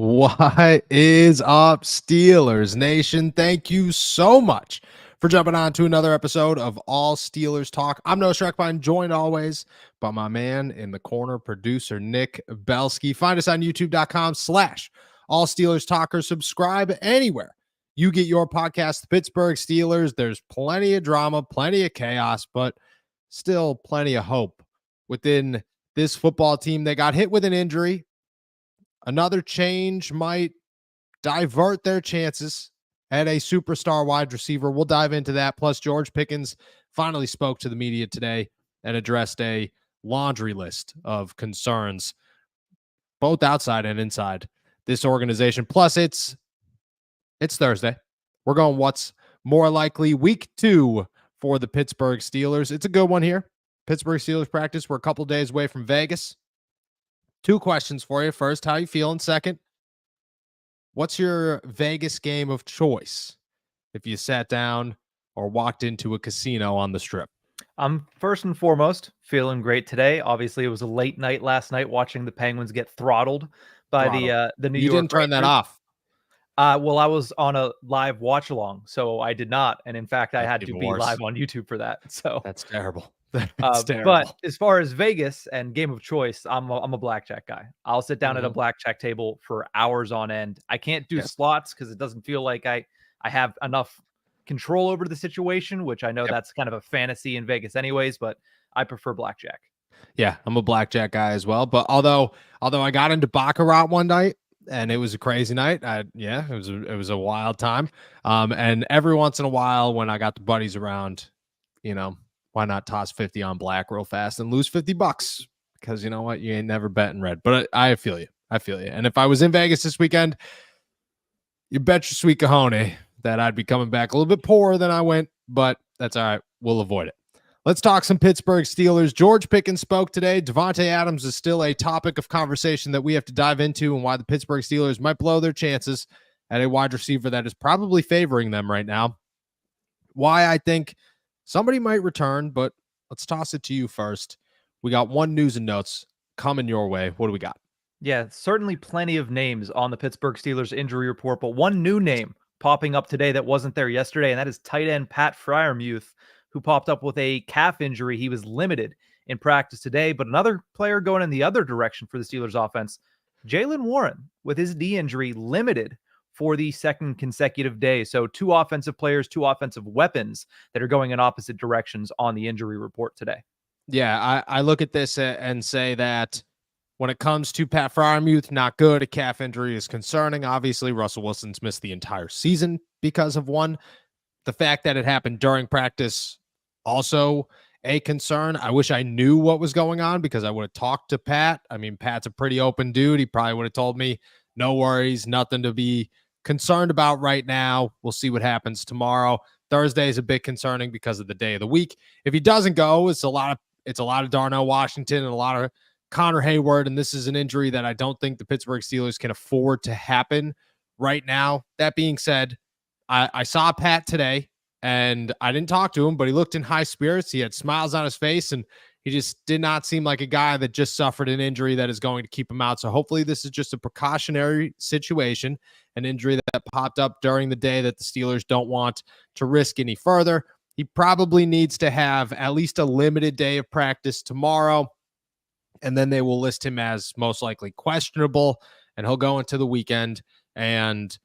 What is up, Steelers Nation? Thank you so much for jumping on to another episode of All Steelers Talk. I'm Noah Schreckbein, joined always by my man in the corner, producer Nick Belsky. Find us on youtube.com/All Steelers Talkers. Subscribe anywhere you get your podcast, the Pittsburgh Steelers. There's plenty of drama, plenty of chaos, but still plenty of hope within this football team. They got hit with an injury. Another change might divert their chances at a superstar wide receiver. We'll dive into that. Plus, George Pickens finally spoke to the media today and addressed a laundry list of concerns, both outside and inside this organization. Plus, it's Thursday. We're going what's more likely week 2 for the Pittsburgh Steelers. It's a good one here. Pittsburgh Steelers practice. We're a couple days away from Vegas. 2 questions for you. First, how you feeling? Second, what's your Vegas game of choice if you sat down or walked into a casino on the Strip? I'm first and foremost feeling great today. Obviously, it was a late night last night watching the Penguins get throttled by the New York You didn't turn that off. Well, I was on a live watch along, so I did not. And in fact, I had to be live on YouTube for that. So that's terrible. That's terrible. But as far as Vegas and game of choice, I'm a blackjack guy. I'll sit down at a blackjack table for hours on end. I can't do slots because it doesn't feel like I have enough control over the situation, which I know that's kind of a fantasy in Vegas anyways, but I prefer blackjack. Yeah, I'm a blackjack guy as well. But although I got into baccarat one night and it was a crazy night, it was a wild time. And every once in a while when I got the buddies around, why not toss 50 on black real fast and lose $50? Because you know what? You ain't never betting red. But I feel you. And if I was in Vegas this weekend, you bet your sweet cojones that I'd be coming back a little bit poorer than I went, but that's all right. We'll avoid it. Let's talk some Pittsburgh Steelers. George Pickens spoke today. Davante Adams is still a topic of conversation that we have to dive into and why the Pittsburgh Steelers might blow their chances at a wide receiver that is probably favoring them right now. Why I think somebody might return, but let's toss it to you first. We got one news and notes coming your way. What do we got? Yeah, certainly plenty of names on the Pittsburgh Steelers injury report, but one new name popping up today that wasn't there yesterday, and that is tight end Pat Freiermuth, who popped up with a calf injury. He was limited in practice today, but another player going in the other direction for the Steelers offense, Jaylen Warren, with his knee injury, limited for the second consecutive day. So 2 offensive players, 2 offensive weapons that are going in opposite directions on the injury report today. Yeah, I look at this and say that when it comes to Pat Freiermuth, not good. A calf injury is concerning. Obviously, Russell Wilson's missed the entire season because of one. The fact that it happened during practice, also a concern. I wish I knew what was going on because I would have talked to Pat. I mean, Pat's a pretty open dude. He probably would have told me, no worries, nothing to be concerned about right now. We'll see what happens tomorrow. Thursday is a bit concerning because of the day of the week. If he doesn't go, it's a lot of Darnell Washington and a lot of Connor Hayward, and this is an injury that I don't think the Pittsburgh Steelers can afford to happen right now. That being said, I saw Pat today, and I didn't talk to him, but he looked in high spirits. He had smiles on his face, and he just did not seem like a guy that just suffered an injury that is going to keep him out. So hopefully this is just a precautionary situation, an injury that popped up during the day that the Steelers don't want to risk any further. He probably needs to have at least a limited day of practice tomorrow, and then they will list him as most likely questionable, and he'll go into the weekend and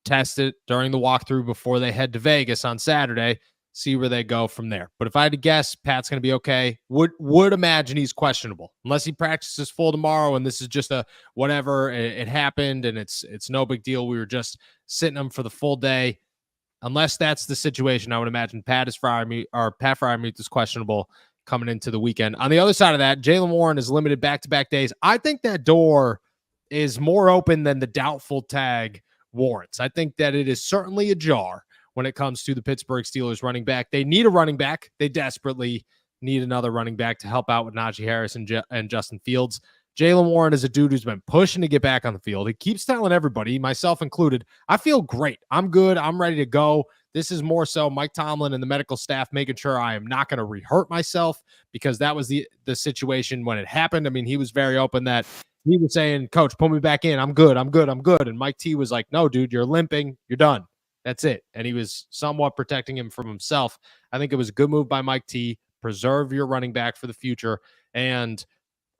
test it during the walkthrough before they head to Vegas on Saturday, see where they go from there. But if I had to guess, Pat's going to be okay. Would imagine he's questionable unless he practices full tomorrow and this is just a whatever, it happened and it's no big deal. We were just sitting him for the full day. Unless that's the situation, I would imagine Pat Freiermuth is questionable coming into the weekend. On the other side of that, Jaylen Warren is limited back-to-back days. I think that door is more open than the doubtful tag warrants. I think that it is certainly ajar when it comes to the Pittsburgh Steelers running back. They need a running back. They desperately need another running back to help out with Najee Harris and Justin Fields. Jaylen Warren is a dude who's been pushing to get back on the field. He keeps telling everybody, myself included, I feel great. I'm good. I'm ready to go. This is more so Mike Tomlin and the medical staff making sure I am not going to re-hurt myself, because that was the situation when it happened. I mean, he was very open that he was saying, "Coach, put me back in. I'm good. I'm good. I'm good." And Mike T was like, "No, dude, you're limping. You're done. That's it." And he was somewhat protecting him from himself. I think it was a good move by Mike T. Preserve your running back for the future. And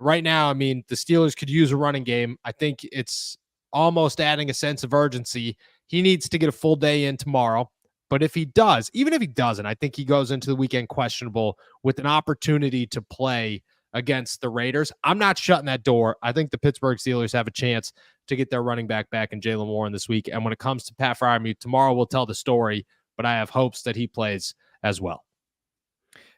right now, I mean, the Steelers could use a running game. I think it's almost adding a sense of urgency. He needs to get a full day in tomorrow. But if he does, even if he doesn't, I think he goes into the weekend questionable with an opportunity to play against the Raiders. I'm not shutting that door. I think the Pittsburgh Steelers have a chance to get their running back in Jaylen Warren this week. And when it comes to Pat Freiermuth, tomorrow we'll tell the story, but I have hopes that he plays as well.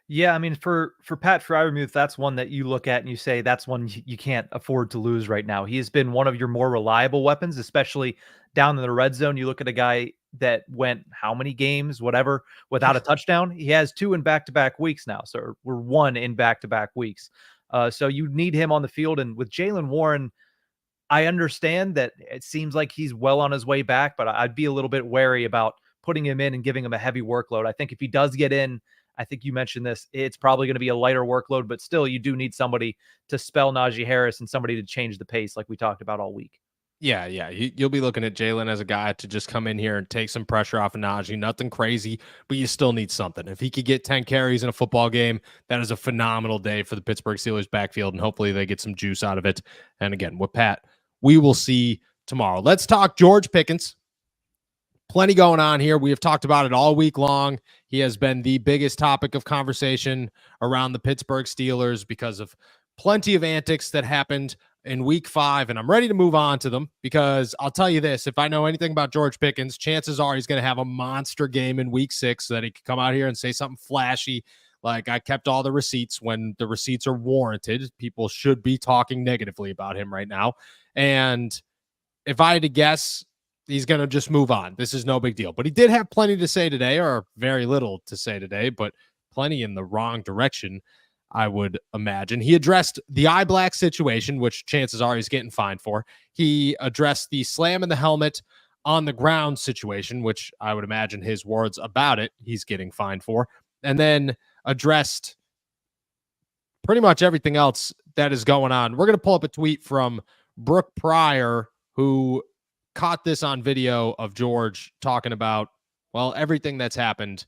Yeah, I mean, for Pat Freiermuth, that's one that you look at and you say that's one you can't afford to lose right now. He has been one of your more reliable weapons, especially down in the red zone. You look at a guy that went how many games, whatever, without a touchdown. He has 2 in back-to-back weeks now, so we're 1 in back-to-back weeks. So you need him on the field, and with Jaylen Warren, I understand that it seems like he's well on his way back, but I'd be a little bit wary about putting him in and giving him a heavy workload. I think if he does get in, I think you mentioned this, it's probably going to be a lighter workload, but still you do need somebody to spell Najee Harris and somebody to change the pace like we talked about all week. Yeah. You'll be looking at Jaylen as a guy to just come in here and take some pressure off of Najee. Nothing crazy, but you still need something. If he could get 10 carries in a football game, that is a phenomenal day for the Pittsburgh Steelers backfield, and hopefully they get some juice out of it. And again, with Pat, we will see tomorrow. Let's talk George Pickens. Plenty going on here. We have talked about it all week long. He has been the biggest topic of conversation around the Pittsburgh Steelers because of plenty of antics that happened in week 5. And I'm ready to move on to them because I'll tell you this, if I know anything about George Pickens, chances are he's going to have a monster game in week 6 so that he can come out here and say something flashy. Like, I kept all the receipts when the receipts are warranted. People should be talking negatively about him right now. And if I had to guess, he's going to just move on. This is no big deal. But he did have plenty to say today, or very little to say today, but plenty in the wrong direction, I would imagine. He addressed the eye black situation, which chances are he's getting fined for. He addressed the slam in the helmet on the ground situation, which I would imagine his words about it, he's getting fined for. And then addressed pretty much everything else that is going on. We're going to pull up a tweet from Brooke Pryor, who caught this on video of George talking about, well, everything that's happened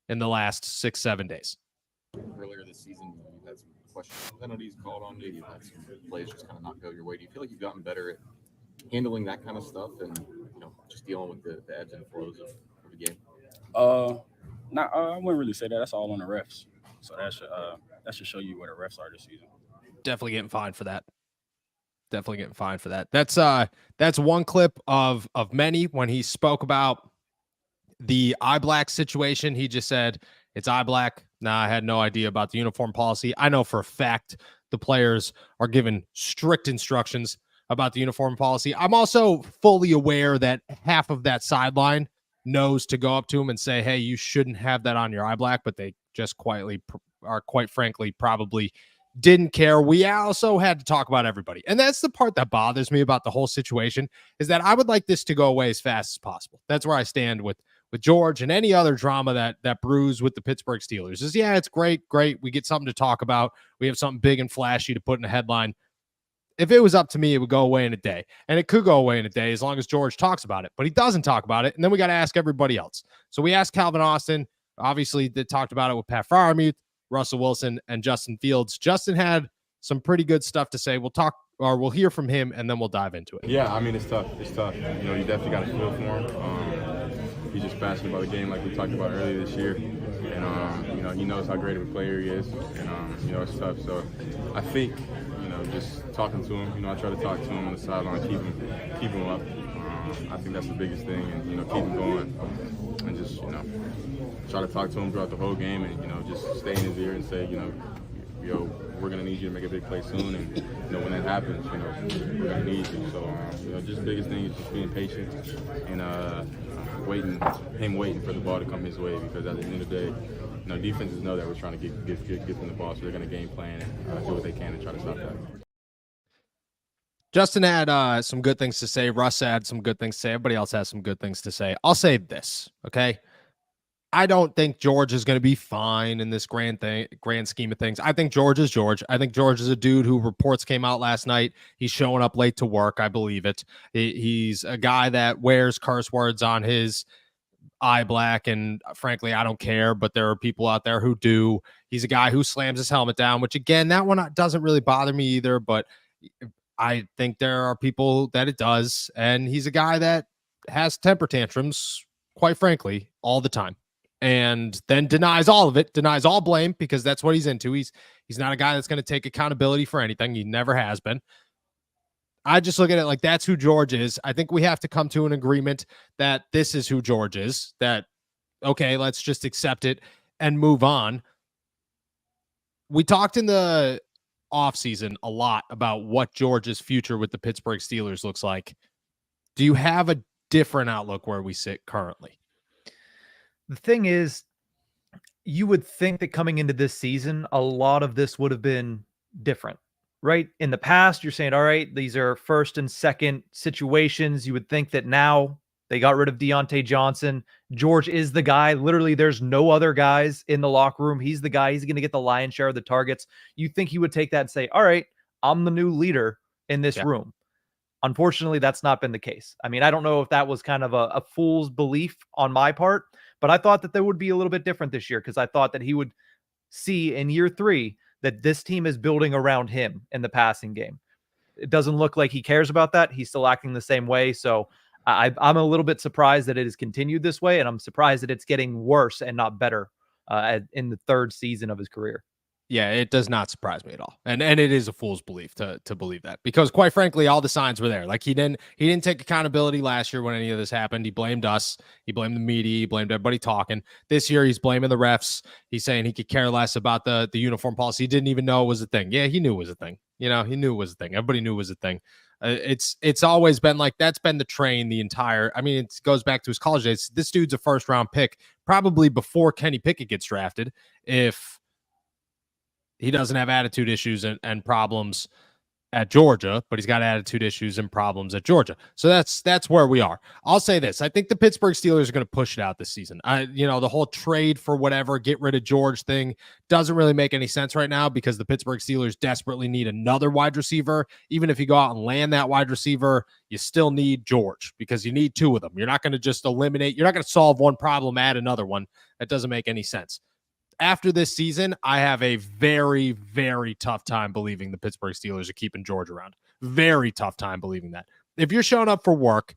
in the last 6-7 days. Earlier this season, you had some questions, penalties called on you. You had some plays just kind of not go your way. Do you feel like you've gotten better at handling that kind of stuff and just dealing with the ebbs and flows of the game? I wouldn't really say that. That's all on the refs. So that should show you where the refs are this season. Definitely getting fined for that. That's one clip of many. When he spoke about the eye black situation, he just said it's eye black. Nah, I had no idea about the uniform policy. I know for a fact the players are given strict instructions about the uniform policy. I'm also fully aware that half of that sideline knows to go up to him and say, hey, you shouldn't have that on your eye black, but they just quietly are, quite frankly, probably didn't care. We also had to talk about everybody. And that's the part that bothers me about the whole situation, is that I would like this to go away as fast as possible. That's where I stand with George and any other drama that brews with the Pittsburgh Steelers. Is, yeah, it's great. We get something to talk about. We have something big and flashy to put in a headline. If it was up to me, it would go away in a day. And it could go away in a day as long as George talks about it. But he doesn't talk about it. And then we got to ask everybody else. So we asked Calvin Austin. Obviously, they talked about it with Pat Freiermuth, Russell Wilson, and Justin Fields. Justin had some pretty good stuff to say. We'll hear from him, and then we'll dive into it. Yeah, I mean, it's tough. You definitely got to feel for him. He's just passionate about the game, like we talked about earlier this year. And, he knows how great of a player he is. And, it's tough. So I think, just talking to him, I try to talk to him on the sideline, keep him up. I think that's the biggest thing, and, keep him going. And just, try to talk to him throughout the whole game and, just stay in his ear and say, we're going to need you to make a big play soon. And, when that happens, we're going to need you. So, just the biggest thing is just being patient and waiting for the ball to come his way, because at the end of the day, defenses know that we're trying to get them the ball, so they're going to game plan and do what they can and try to stop that. Justin had some good things to say. Russ had some good things to say. Everybody else has some good things to say. I'll say this, okay? I don't think George is going to be fine in this grand scheme of things. I think George is George. I think George is a dude who reports came out last night. He's showing up late to work. I believe it. He's a guy that wears curse words on his eye black, and frankly, I don't care, but there are people out there who do. He's a guy who slams his helmet down, which again, that one doesn't really bother me either, but I think there are people that it does, and he's a guy that has temper tantrums, quite frankly, all the time, and then denies all of it, denies all blame, because that's what he's into. He's not a guy that's going to take accountability for anything. He never has been. I just look at it like that's who George is. I think we have to come to an agreement that this is who George is, that, okay, let's just accept it and move on. We talked in the offseason a lot about what George's future with the Pittsburgh Steelers looks like. Do you have a different outlook where we sit currently? The thing is, you would think that coming into this season, a lot of this would have been different. Right? In the past, you're saying, all right, these are first and second situations. You would think that now they got rid of Deontay Johnson. George is the guy. Literally, there's no other guys in the locker room. He's the guy. He's going to get the lion's share of the targets. You think he would take that and say, all right, I'm the new leader in this room. Unfortunately, that's not been the case. I mean, I don't know if that was kind of a fool's belief on my part, but I thought that there would be a little bit different this year, because I thought that he would see in year 3 that this team is building around him in the passing game. It doesn't look like he cares about that. He's still acting the same way. So I'm a little bit surprised that it has continued this way, and I'm surprised that it's getting worse and not better in the 3rd season of his career. Yeah, it does not surprise me at all. And it is a fool's belief to believe that, because quite frankly, all the signs were there. Like he didn't take accountability last year when any of this happened. He blamed us. He blamed the media. He blamed everybody talking. This year, he's blaming the refs. He's saying he could care less about the uniform policy. He didn't even know it was a thing. Yeah, he knew it was a thing. You know, he knew it was a thing. Everybody knew it was a thing. It's always been like, that's been the train the entire, I mean, it goes back to his college days. This dude's a 1st round pick, probably before Kenny Pickett gets drafted, if he doesn't have attitude issues and problems at Georgia, but he's got attitude issues and problems at Georgia. So that's where we are. I'll say this. I think the Pittsburgh Steelers are going to push it out this season. The whole trade for whatever, get rid of George thing doesn't really make any sense right now, because the Pittsburgh Steelers desperately need another wide receiver. Even if you go out and land that wide receiver, you still need George, because you need 2 of them. You're not going to just eliminate. You're not going to solve one problem, add another one. That doesn't make any sense. After this season, I have a very, very tough time believing the Pittsburgh Steelers are keeping George around. Very tough time believing that. If you're showing up for work,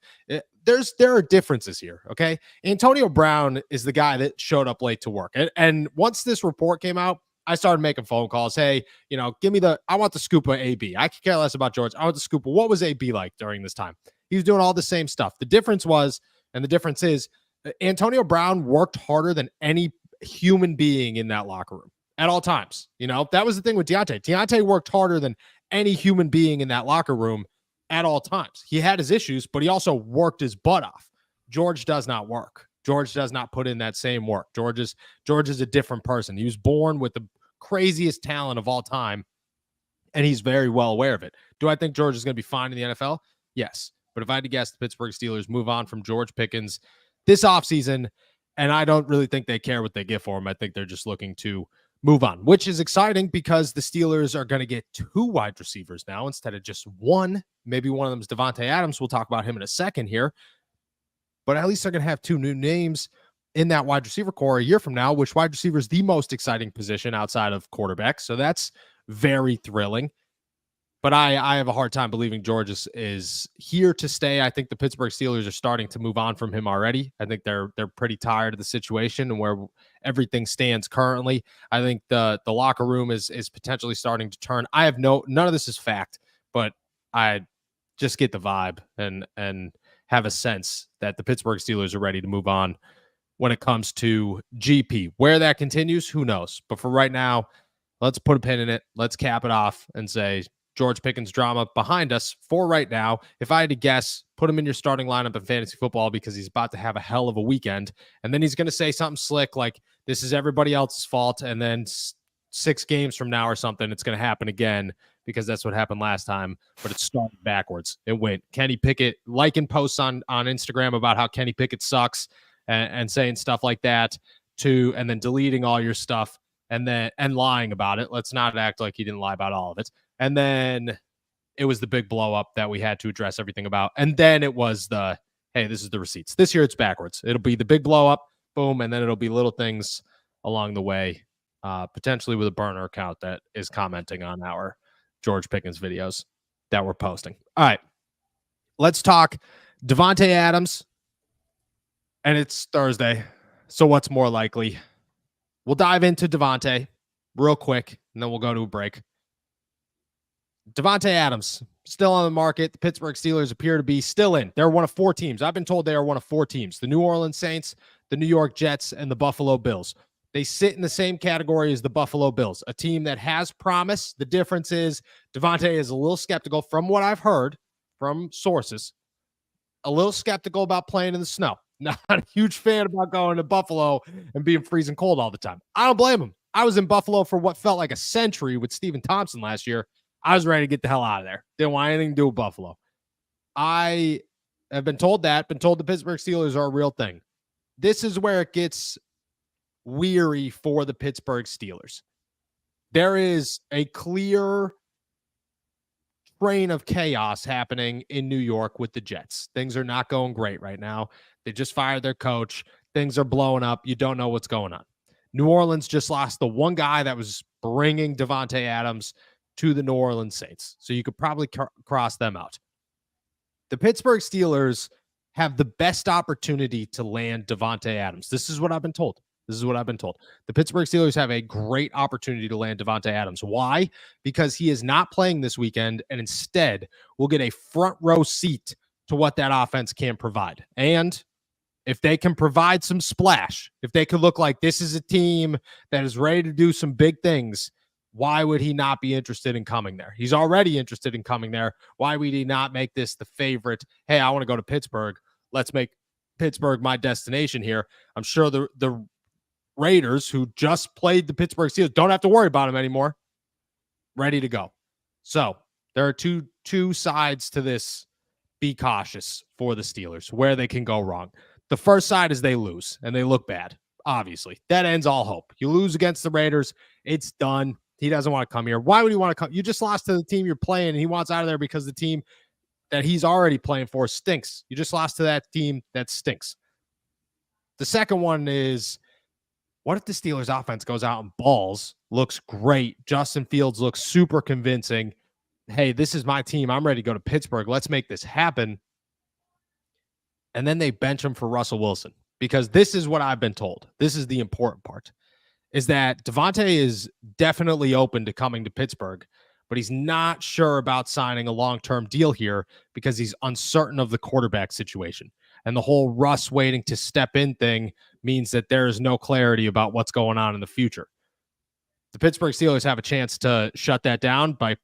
there are differences here, okay? Antonio Brown is the guy that showed up late to work. And once this report came out, I started making phone calls. Hey, give me I want the scoop of AB. I could care less about George. I want the scoop of what was AB like during this time. He was doing all the same stuff. The difference is Antonio Brown worked harder than any human being in that locker room at all times. That was the thing with Deontay. Deontay worked harder than any human being in that locker room at all times. He had his issues, but he also worked his butt off. George does not work. George does not put in that same work. George is a different person. He was born with the craziest talent of all time, and he's very well aware of it. Do I think George is going to be fine in the NFL? Yes. But if I had to guess, the Pittsburgh Steelers move on from George Pickens this offseason, and I don't really think they care what they get for him. I think they're just looking to move on, which is exciting, because the Steelers are going to get 2 wide receivers now instead of just 1. Maybe one of them is Davante Adams. We'll talk about him in a second here. But at least they're going to have 2 new names in that wide receiver core a year from now, which wide receiver is the most exciting position outside of quarterback. So that's very thrilling. But I have a hard time believing George is here to stay. I think the Pittsburgh Steelers are starting to move on from him already. I think they're pretty tired of the situation and where everything stands currently. I think the locker room is potentially starting to turn. I have none of this is fact, but I just get the vibe and have a sense that the Pittsburgh Steelers are ready to move on when it comes to GP. Where that continues, who knows? But for right now, let's put a pin in it. Let's cap it off and say George Pickens drama behind us for right now. If I had to guess, put him in your starting lineup in fantasy football, because he's about to have a hell of a weekend. And then he's going to say something slick like, this is everybody else's fault. And then 6 games from now or something, it's going to happen again, because that's what happened last time. But it's starting backwards. It went Kenny Pickett liking posts on Instagram about how Kenny Pickett sucks and saying stuff like that. and then deleting all your stuff and lying about it. Let's not act like he didn't lie about all of it. And then it was the big blow up that we had to address everything about. And then it was the, hey, this is the receipts. This year it's backwards. It'll be the big blow up, boom, and then it'll be little things along the way, potentially with a burner account that is commenting on our George Pickens videos that we're posting. All right, let's talk Davante Adams. And it's Thursday, so what's more likely? We'll dive into Davante real quick, and then we'll go to a break. Davante Adams, still on the market. The Pittsburgh Steelers appear to be still in. They're one of 4 teams. I've been told they are one of 4 teams. The New Orleans Saints, the New York Jets, and the Buffalo Bills. They sit in the same category as the Buffalo Bills, a team that has promise. The difference is Davante is a little skeptical, from what I've heard from sources, a little skeptical about playing in the snow. Not a huge fan about going to Buffalo and being freezing cold all the time. I don't blame him. I was in Buffalo for what felt like a century with Stephen Thompson last year. I was ready to get the hell out of there. Didn't want anything to do with Buffalo. I have been told the Pittsburgh Steelers are a real thing. This is where it gets weary for the Pittsburgh Steelers. There is a clear train of chaos happening in New York with the Jets. Things are not going great right now. They just fired their coach. Things are blowing up. You don't know what's going on. New Orleans just lost the one guy that was bringing Davante Adams to the New Orleans Saints. So you could probably cross them out. The Pittsburgh Steelers have the best opportunity to land Davante Adams. This is what I've been told. The Pittsburgh Steelers have a great opportunity to land Davante Adams. Why? Because he is not playing this weekend, and instead will get a front row seat to what that offense can provide. And if they can provide some splash, if they could look like this is a team that is ready to do some big things, why would he not be interested in coming there? He's already interested in coming there. Why would he not make this the favorite? Hey, I want to go to Pittsburgh. Let's make Pittsburgh my destination here. I'm sure the Raiders, who just played the Pittsburgh Steelers, don't have to worry about him anymore. Ready to go. So there are two sides to this. Be cautious for the Steelers, where they can go wrong. The first side is they lose, and they look bad, obviously. That ends all hope. You lose against the Raiders, it's done. He doesn't want to come here. Why would he want to come? You just lost to the team you're playing, and he wants out of there because the team that he's already playing for stinks. You just lost to that team that stinks. The second one is, what if the Steelers offense goes out and balls, looks great, Justin Fields looks super convincing, hey, this is my team, I'm ready to go to Pittsburgh, let's make this happen, and then they bench him for Russell Wilson? Because this is what I've been told. This is the important part, is that Davante is definitely open to coming to Pittsburgh, but he's not sure about signing a long-term deal here because he's uncertain of the quarterback situation. And the whole Russ waiting to step in thing means that there is no clarity about what's going on in the future. The Pittsburgh Steelers have a chance to shut that down by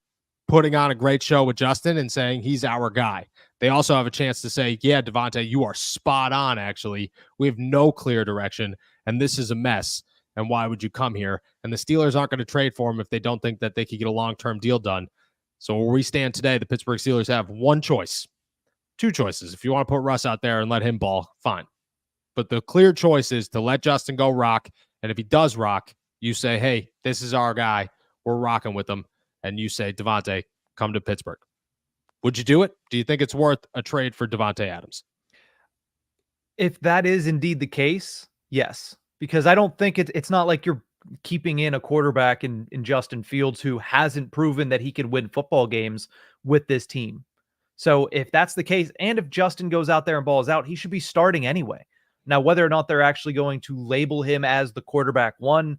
putting on a great show with Justin and saying he's our guy. They also have a chance to say, yeah, Davante, you are spot on, actually. We have no clear direction, and this is a mess, and why would you come here? And the Steelers aren't going to trade for him if they don't think that they could get a long-term deal done. So where we stand today, the Pittsburgh Steelers have one choice. Two choices. If you want to put Russ out there and let him ball, fine. But the clear choice is to let Justin go rock, and if he does rock, you say, hey, this is our guy. We're rocking with him. And you say, Davante, come to Pittsburgh. Would you do it? Do you think it's worth a trade for Davante Adams? If that is indeed the case, yes. Because I don't think it's not like you're keeping in a quarterback in Justin Fields who hasn't proven that he can win football games with this team. So if that's the case, and if Justin goes out there and balls out, he should be starting anyway. Now, whether or not they're actually going to label him as the quarterback one,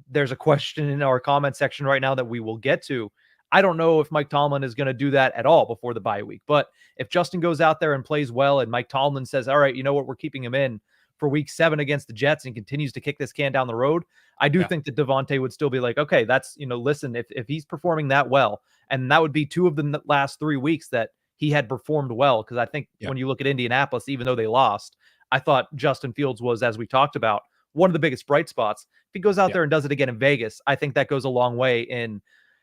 there's a question in our comment section right now that we will get to. I don't know if Mike Tomlin is going to do that at all before the bye week. But if Justin goes out there and plays well and Mike Tomlin says, all right, you know what, we're keeping him in for week 7 against the Jets and continues to kick this can down the road, I do think that Davante would still be like, okay, that's, listen, if he's performing that well, and that would be 2 of the last 3 weeks that he had performed well. Because I think when you look at Indianapolis, even though they lost, I thought Justin Fields was, as we talked about, one of the biggest bright spots. If he goes out there and does it again in Vegas, I think that goes a long way in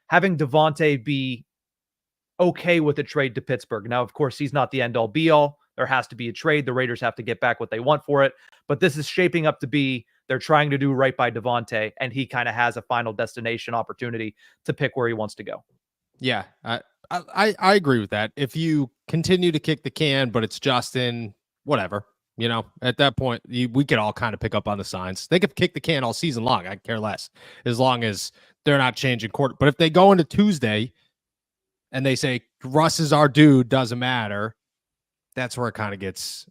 having Davante be okay with a trade to Pittsburgh. Now, of course, he's not the end-all be-all. There has to be a trade. The Raiders have to get back what they want for it. But this is shaping up to be They're trying to do right by Davante, and he kind of has a final destination opportunity to pick where he wants to go. Yeah, I agree with that. If you continue to kick the can, but it's Justin, whatever, at that point, we could all kind of pick up on the signs. They could kick the can all season long. I care less, as long as they're not changing quarter. But if they go into Tuesday and they say Russ is our dude, doesn't matter, that's where it kind of gets,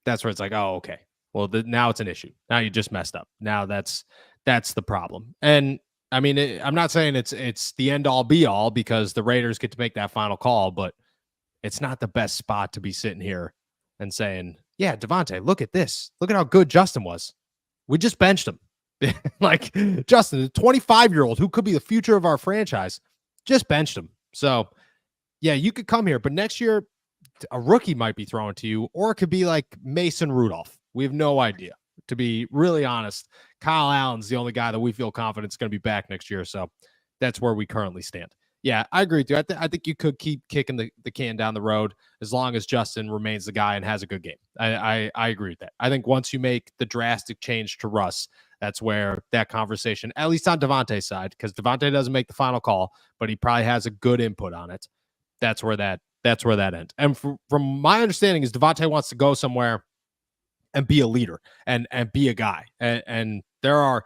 that's where it's like, oh, okay, well, now it's an issue. Now you just messed up. Now that's the problem. And I mean, I'm not saying it's the end all be all, because the Raiders get to make that final call, but it's not the best spot to be sitting here and saying, yeah, Davante, look at this. Look at how good Justin was. We just benched him. Like, Justin, the 25-year-old who could be the future of our franchise, just benched him. So, yeah, you could come here, but next year a rookie might be thrown to you, or it could be like Mason Rudolph. We have no idea. To be really honest, Kyle Allen's the only guy that we feel confident is going to be back next year. So that's where we currently stand. Yeah, I agree with you. I think you could keep kicking the can down the road as long as Justin remains the guy and has a good game. I agree with that. I think once you make the drastic change to Russ, that's where that conversation, at least on Davante's side, because Davante doesn't make the final call, but he probably has a good input on it. That's where that ends. And from my understanding is Davante wants to go somewhere and be a leader and be a guy. And there are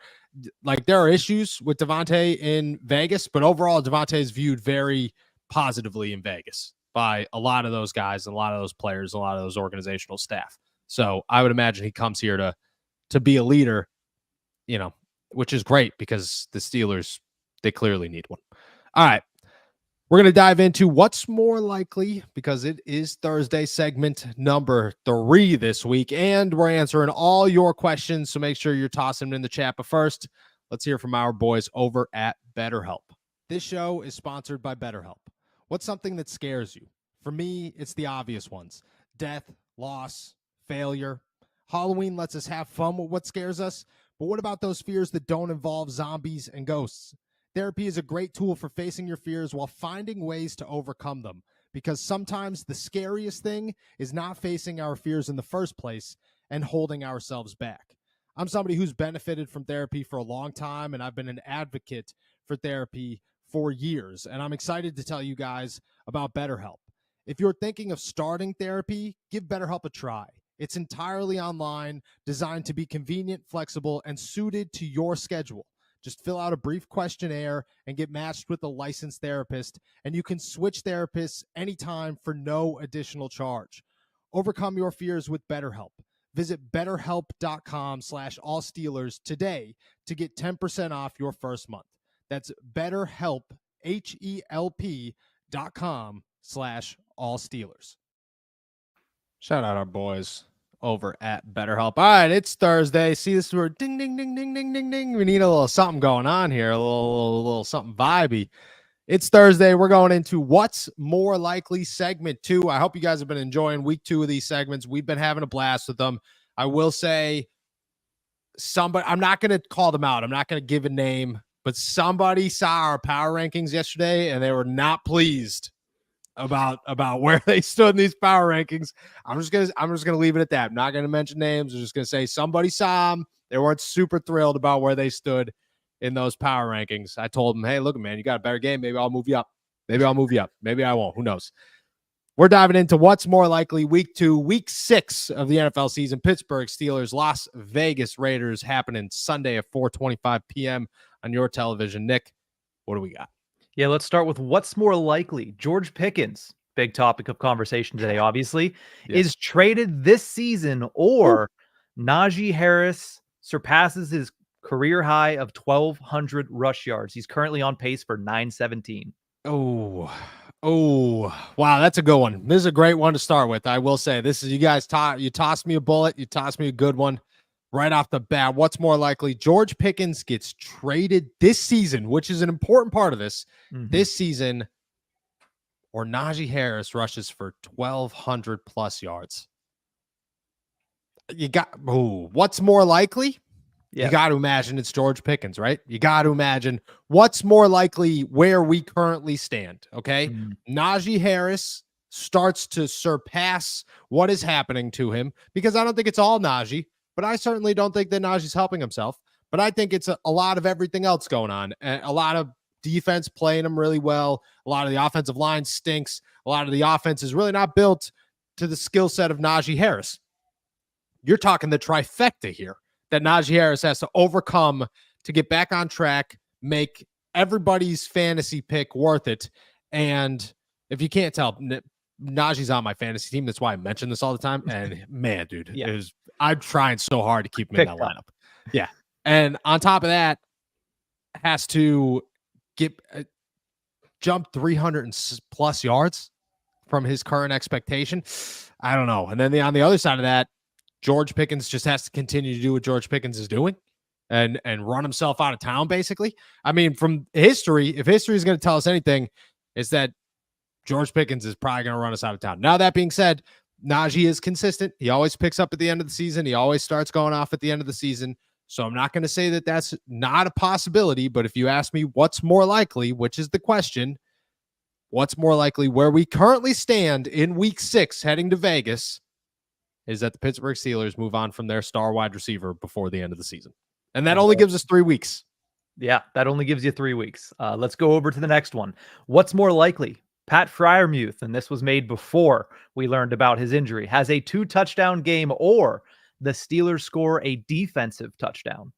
issues with Davante in Vegas, but overall Davante is viewed very positively in Vegas by a lot of those guys and a lot of those players, a lot of those organizational staff. So I would imagine he comes here to be a leader, which is great because the Steelers, they clearly need one. All right. We're going to dive into what's more likely, because it is Thursday, segment number 3 this week, and we're answering all your questions, so make sure you're tossing them in the chat. But first, let's hear from our boys over at Betterhelp. This show is sponsored by Betterhelp. What's something that scares you? For me, it's the obvious ones: death, loss, failure. Halloween lets us have fun with what scares us, but what about those fears that don't involve zombies and ghosts? Therapy is a great tool for facing your fears while finding ways to overcome them, because sometimes the scariest thing is not facing our fears in the first place and holding ourselves back. I'm somebody who's benefited from therapy for a long time, and I've been an advocate for therapy for years, and I'm excited to tell you guys about BetterHelp. If you're thinking of starting therapy, give BetterHelp a try. It's entirely online, designed to be convenient, flexible, and suited to your schedule. Just fill out a brief questionnaire and get matched with a licensed therapist, and you can switch therapists anytime for no additional charge. Overcome your fears with BetterHelp. Visit betterhelp.com/allsteelers today to get 10% off your first month. That's BetterHelp, HELP.com/allsteelers. Shout out our boys over at BetterHelp. All right, it's Thursday. See this word, ding, ding, ding, ding, ding, ding, ding. We need a little something going on here, a little something vibey. It's Thursday. We're going into What's More Likely segment 2. I hope you guys have been enjoying week 2 of these segments. We've been having a blast with them. I will say I'm not going to call them out. I'm not going to give a name, but somebody saw our power rankings yesterday and they were not pleased about where they stood in these power rankings. I'm just gonna leave it at that. I'm not gonna mention names. I'm just gonna say somebody saw them. They weren't super thrilled about where they stood in those power rankings. I told them, hey, look, man, you got a better game. Maybe I'll move you up. Maybe I won't. Who knows? We're diving into What's More Likely week 2, week 6 of the NFL season. Pittsburgh Steelers, Las Vegas Raiders, happening Sunday at 4:25 p.m. on your television. Nick, what do we got? Yeah, let's start with what's more likely. George Pickens, big topic of conversation today, obviously, is traded this season, or Najee Harris surpasses his career high of 1,200 rush yards. He's currently on pace for 917. Oh, wow, that's a good one. This is a great one to start with. I will say, this is, you guys you tossed me a bullet. You tossed me a good one right off the bat. What's more likely? George Pickens gets traded this season, which is an important part of this. This season, or Najee Harris rushes for 1,200 plus yards. You got, what's more likely? Yeah. You got to imagine it's George Pickens, right? You got to imagine what's more likely where we currently stand, okay? Najee Harris starts to surpass what is happening to him, because I don't think it's all Najee. but I certainly don't think that Najee's helping himself. But I think it's a lot of everything else going on. A lot of defense playing him really well. A lot of the offensive line stinks. A lot of the offense is really not built to the skill set of Najee Harris. You're talking the trifecta here that Najee Harris has to overcome to get back on track, make everybody's fantasy pick worth it. And if you can't tell, Najee's on my fantasy team. That's why I mention this all the time. And man, dude, I'm trying so hard to keep him in that lineup. Yeah. And on top of that, has to get jump 300 and plus yards from his current expectation. I don't know. And then on the other side of that, George Pickens just has to continue to do what George Pickens is doing and run himself out of town, basically. I mean, from history, if history is going to tell us anything, is that George Pickens is probably going to run us out of town. Now, that being said, Najee is consistent. He always picks up at the end of the season. He always starts going off at the end of the season. So I'm not going to say that that's not a possibility, but if you ask me what's more likely, which is the question, what's more likely where we currently stand in week 6 heading to Vegas is that the Pittsburgh Steelers move on from their star wide receiver before the end of the season. And that only gives us 3 weeks. Yeah, that only gives you 3 weeks. Let's go over to the next one. What's more likely? Pat Freiermuth, and this was made before we learned about his injury, has a 2-touchdown game, or the Steelers score a defensive touchdown.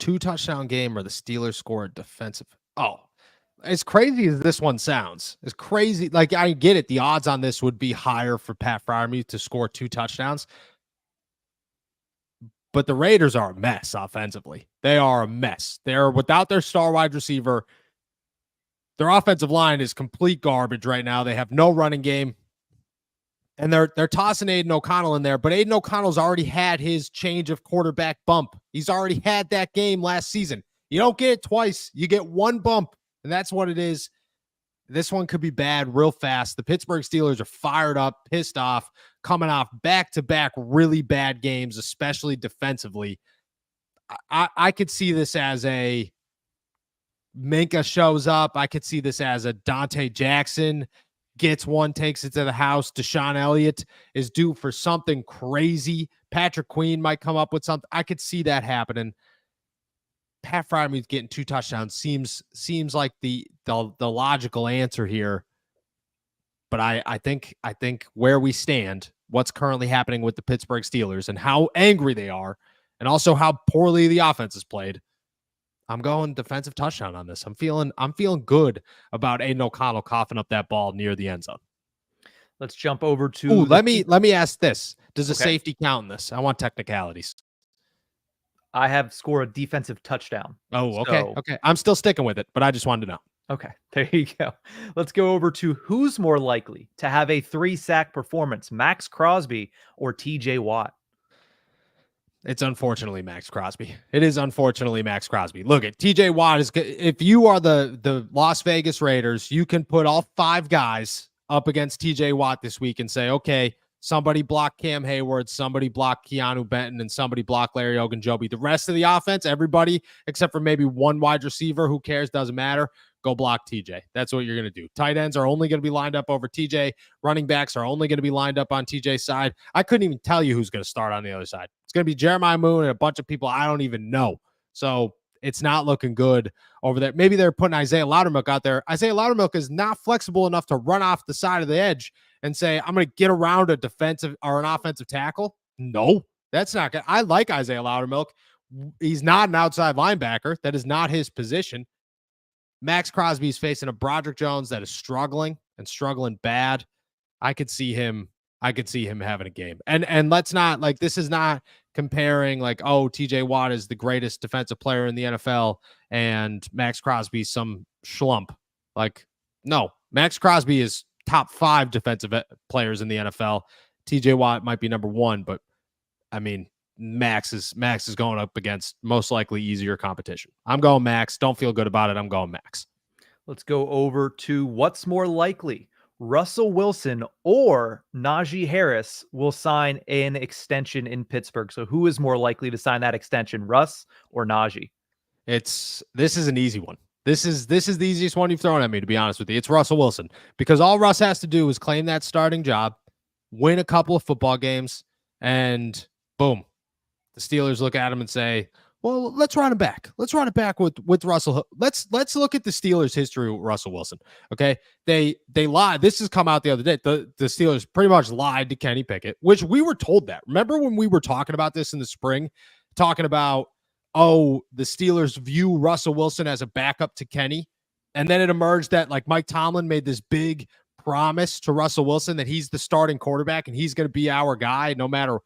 2-touchdown game or the Steelers score a defensive. Oh, as crazy as this one sounds, as crazy. Like, I get it. The odds on this would be higher for Pat Freiermuth to score 2 touchdowns. But the Raiders are a mess offensively. They are a mess. They're without their star wide receiver. Their offensive line is complete garbage right now. They have no running game. And they're tossing Aiden O'Connell in there, but Aiden O'Connell's already had his change of quarterback bump. He's already had that game last season. You don't get it twice. You get one bump, and that's what it is. This one could be bad real fast. The Pittsburgh Steelers are fired up, pissed off, coming off back-to-back really bad games, especially defensively. I could see this as a Minka shows up. I could see this as a Dante Jackson gets one, takes it to the house. Deshaun Elliott is due for something crazy. Patrick Queen might come up with something. I could see that happening. Pat Freiermuth getting 2 touchdowns seems like the logical answer here. But I think where we stand, what's currently happening with the Pittsburgh Steelers and how angry they are, and also how poorly the offense is played, I'm going defensive touchdown on this. I'm feeling good about Aiden O'Connell coughing up that ball near the end zone. Let's jump over to. Ooh, let me ask this: does a safety count in this? I want technicalities. I have score a defensive touchdown. Oh, okay, okay. I'm still sticking with it, but I just wanted to know. Okay, there you go. Let's go over to who's more likely to have a 3-sack performance: Max Crosby or TJ Watt. It's unfortunately Max Crosby. It is unfortunately Max Crosby. Look at TJ Watt is. If you are the Las Vegas Raiders, you can put all 5 guys up against TJ Watt this week and say, okay, somebody block Cam Hayward, somebody block Keanu Benton, and somebody block Larry Ogunjobi. The rest of the offense, everybody except for maybe one wide receiver, who cares? Doesn't matter. Go block TJ. That's what you're going to do. Tight ends are only going to be lined up over TJ. Running backs are only going to be lined up on TJ's side. I couldn't even tell you who's going to start on the other side. It's going to be Jeremiah Moon and a bunch of people I don't even know. So it's not looking good over there. Maybe they're putting Isaiah Loudermilk out there. Isaiah Loudermilk is not flexible enough to run off the side of the edge and say, I'm going to get around a defensive or an offensive tackle. No, that's not good. I like Isaiah Loudermilk. He's not an outside linebacker. That is not his position. Max Crosby is facing a Broderick Jones that is struggling bad. I could see him having a game. And let's not, like, this is not comparing like, oh, TJ Watt is the greatest defensive player in the NFL and Max Crosby some schlump. Like, no, Max Crosby is top 5 defensive players in the NFL. TJ Watt might be number 1, but I mean, Max is going up against most likely easier competition. I'm going Max. Don't feel good about it. I'm going Max. Let's go over to what's more likely: Russell Wilson or Najee Harris will sign an extension in Pittsburgh. So who is more likely to sign that extension, Russ or Najee? This is an easy one. This is the easiest one you've thrown at me, to be honest with you. It's Russell Wilson, because all Russ has to do is claim that starting job, win a couple of football games, and boom. The Steelers look at him and say, well, let's run it back. Let's run it back with Russell. Let's look at the Steelers' history with Russell Wilson. Okay. They lied. This has come out the other day. The Steelers pretty much lied to Kenny Pickett, which we were told that. Remember when we were talking about this in the spring, talking about, the Steelers view Russell Wilson as a backup to Kenny. And then it emerged that like Mike Tomlin made this big promise to Russell Wilson that he's the starting quarterback and he's going to be our guy no matter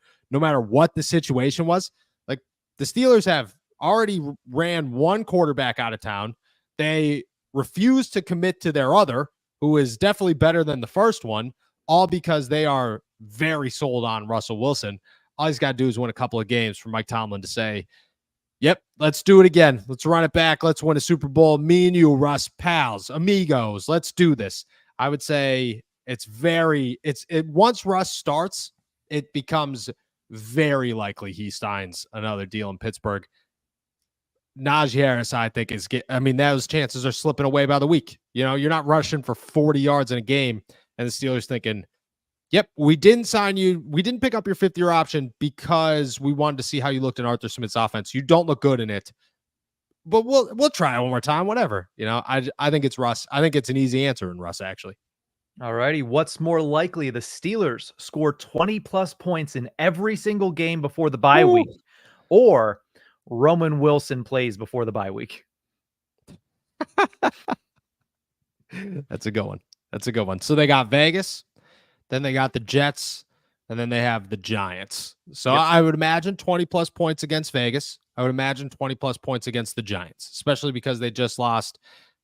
what the situation was. Like the Steelers have already ran one quarterback out of town. They refuse to commit to their other, who is definitely better than the first one, all because they are very sold on Russell Wilson. All he's got to do is win a couple of games for Mike Tomlin to say, yep, let's do it again. Let's run it back. Let's win a Super Bowl. Me and you, Russ, pals, amigos. Let's do this. I would say once Russ starts, it becomes very likely he signs another deal in Pittsburgh. Najee Harris, I think, those chances are slipping away by the week. You know, you're not rushing for 40 yards in a game, and the Steelers thinking, yep, we didn't sign you. We didn't pick up your fifth-year option because we wanted to see how you looked in Arthur Smith's offense. You don't look good in it, but we'll try it one more time, whatever. You know, I think it's Russ. I think it's an easy answer in Russ, actually. All righty. What's more likely? The Steelers score 20-plus points in every single game before the bye week, or Roman Wilson plays before the bye week? That's a good one. So they got Vegas, then they got the Jets, and then they have the Giants. So yep. I would imagine 20-plus points against Vegas. I would imagine 20-plus points against the Giants, especially because they just lost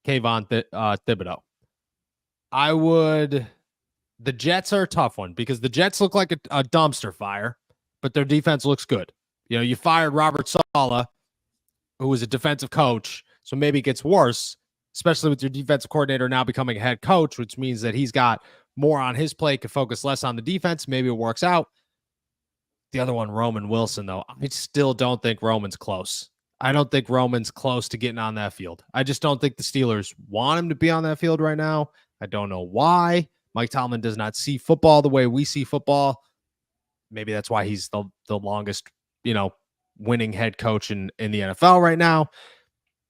Kayvon Thibodeau. The Jets are a tough one because the Jets look like a dumpster fire, but their defense looks good. You know, you fired Robert Saleh, who was a defensive coach, so maybe it gets worse, especially with your defensive coordinator now becoming a head coach, which means that he's got more on his plate, can focus less on the defense. Maybe it works out. The other one, Roman Wilson, though, I still don't think Roman's close. I don't think Roman's close to getting on that field. I just don't think the Steelers want him to be on that field right now. I don't know why. Mike Tomlin does not see football the way we see football. Maybe that's why he's the longest, winning head coach in the NFL right now.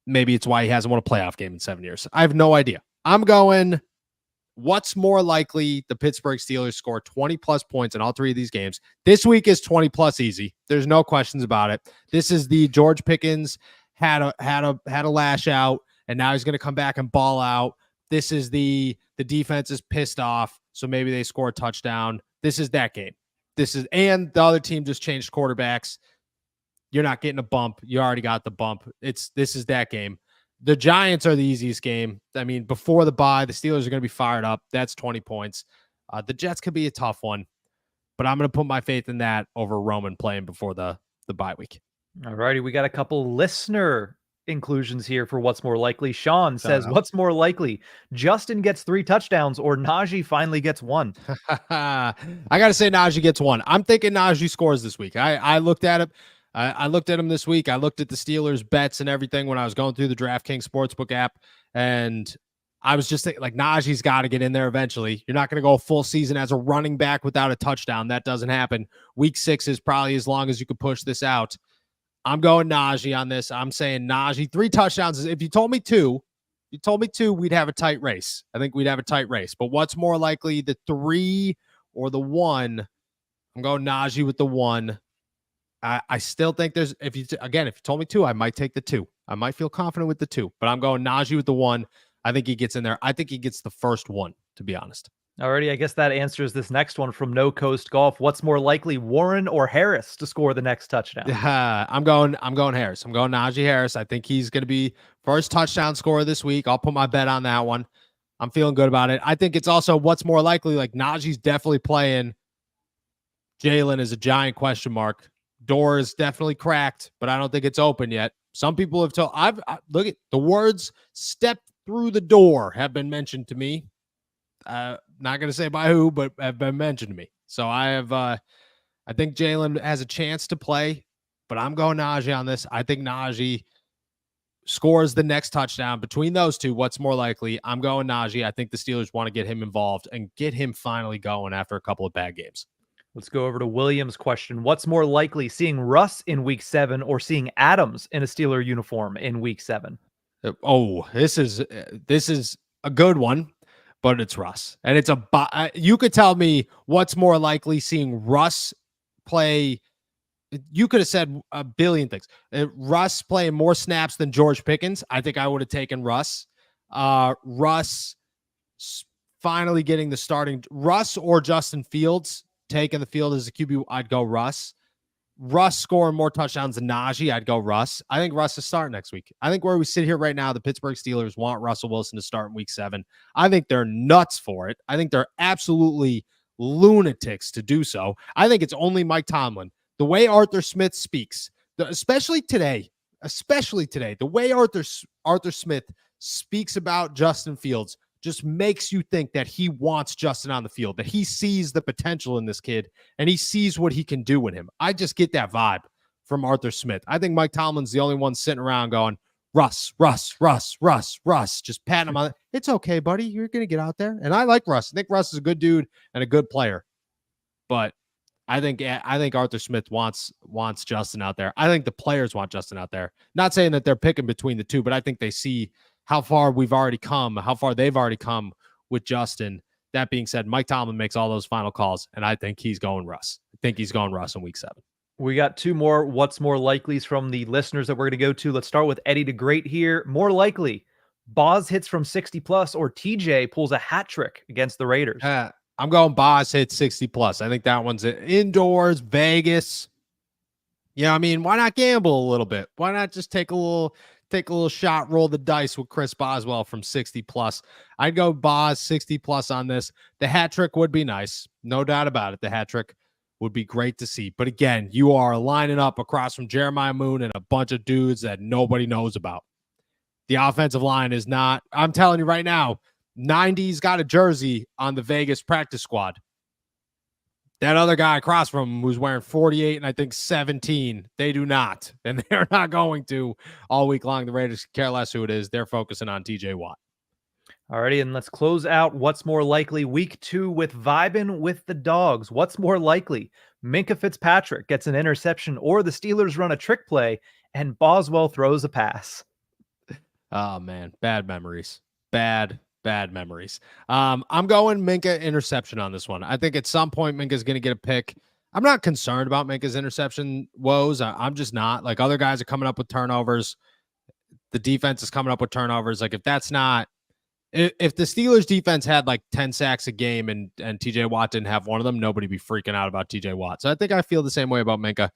Maybe it's why he hasn't won a playoff game in 7 years. I have no idea. I'm going, what's more likely? The Pittsburgh Steelers score 20-plus points in all three of these games. This week is 20-plus easy. There's no questions about it. This is the George Pickens had a lash out, and now he's going to come back and ball out. This is the defense is pissed off, so maybe they score a touchdown. This is that game. And the other team just changed quarterbacks. You're not getting a bump. You already got the bump. This is that game. The Giants are the easiest game. I mean, before the bye, the Steelers are going to be fired up. That's 20 points. The Jets could be a tough one, but I'm going to put my faith in that over Roman playing before the bye week. All righty. We got a couple listener inclusions here for what's more likely. Sean says, what's more likely? Justin gets 3 touchdowns or Najee finally gets 1? I got to say Najee gets 1. I'm thinking Najee scores this week. I looked at it. I looked at him this week. I looked at the Steelers bets and everything when I was going through the DraftKings Sportsbook app, and I was just thinking, like, Najee's got to get in there eventually. You're not going to go a full season as a running back without a touchdown. That doesn't happen. Week 6 is probably as long as you could push this out. I'm going Najee on this. I'm saying Najee 3 touchdowns. If you told me 2, we'd have a tight race. I think we'd have a tight race. But what's more likely, the 3 or the 1? I'm going Najee with the 1. I still think there's, if you told me 2, I might take the 2. I might feel confident with the 2, but I'm going Najee with the 1. I think he gets in there. I think he gets the first 1, to be honest. Alrighty, I guess that answers this next one from No Coast Golf. What's more likely, Warren or Harris to score the next touchdown? I'm going Harris. I'm going Najee Harris. I think he's going to be first touchdown scorer this week. I'll put my bet on that one. I'm feeling good about it. I think it's also what's more likely, like Najee's definitely playing. Jalen is a giant question mark. Door is definitely cracked, but I don't think it's open yet. Some people have told, look at the words "step through the door" have been mentioned to me. Not going to say by who, but have been mentioned to me. So I think Jalen has a chance to play, but I'm going Najee on this. I think Najee scores the next touchdown. Between those two, what's more likely? I'm going Najee. I think the Steelers want to get him involved and get him finally going after a couple of bad games. Let's go over to William's question. What's more likely, seeing Russ in week 7 or seeing Adams in a Steeler uniform in week 7? Oh, this is a good one, but it's Russ. And it's you could tell me what's more likely, seeing Russ play. You could have said a billion things. Russ playing more snaps than George Pickens. I think I would have taken Russ. Russ finally getting the starting. Russ or Justin Fields taking the field as a QB. I'd go Russ. Russ scoring more touchdowns than Najee. I'd go Russ. I think Russ is starting next week. I think where we sit here right now, the Pittsburgh Steelers want Russell Wilson to start in week 7. I think they're nuts for it. I think they're absolutely lunatics to do so. I think it's only Mike Tomlin. The way Arthur Smith speaks, especially today, the way Arthur Smith speaks about Justin Fields just makes you think that he wants Justin on the field, that he sees the potential in this kid and he sees what he can do in him. I just get that vibe from Arthur Smith. I think Mike Tomlin's the only one sitting around going, Russ, just patting him on it. It's okay, buddy. You're going to get out there. And I like Russ. I think Russ is a good dude and a good player. But I think Arthur Smith wants Justin out there. I think the players want Justin out there. Not saying that they're picking between the two, but I think they see how far they've already come with Justin. That being said, Mike Tomlin makes all those final calls, and I think he's going Russ. I think he's going Russ in week 7. We got 2 more what's more likelies from the listeners that we're going to go to. Let's start with Eddie the Great here. More likely, Boz hits from 60 plus or TJ pulls a hat trick against the Raiders. I'm going Boz hits 60 plus. I think that one's indoors, Vegas. Yeah, I mean, why not gamble a little bit? Why not just take a little shot, roll the dice with Chris Boswell from 60 plus? I'd go Boz 60 plus on this. The hat trick would be nice. No doubt about it. The hat trick would be great to see. But again, you are lining up across from Jeremiah Moon and a bunch of dudes that nobody knows about. The offensive line is not, I'm telling you right now, 90's got a jersey on the Vegas practice squad. That other guy across from him who's wearing 48 and I think 17, they do not. And they're not going to all week long. The Raiders care less who it is. They're focusing on TJ Watt. Alrighty, and let's close out what's more likely week 2 with vibing with the dogs. What's more likely? Minkah Fitzpatrick gets an interception or the Steelers run a trick play and Boswell throws a pass. Oh, man. Bad memories. Bad memories. I'm going Minkah interception on this one. I think at some point Minkah's going to get a pick. I'm not concerned about Minkah's interception woes. I'm just not. Like, other guys are coming up with turnovers. The defense is coming up with turnovers. Like, if the Steelers defense had like 10 sacks a game and TJ Watt didn't have one of them, nobody'd be freaking out about TJ Watt. So I think I feel the same way about Minkah.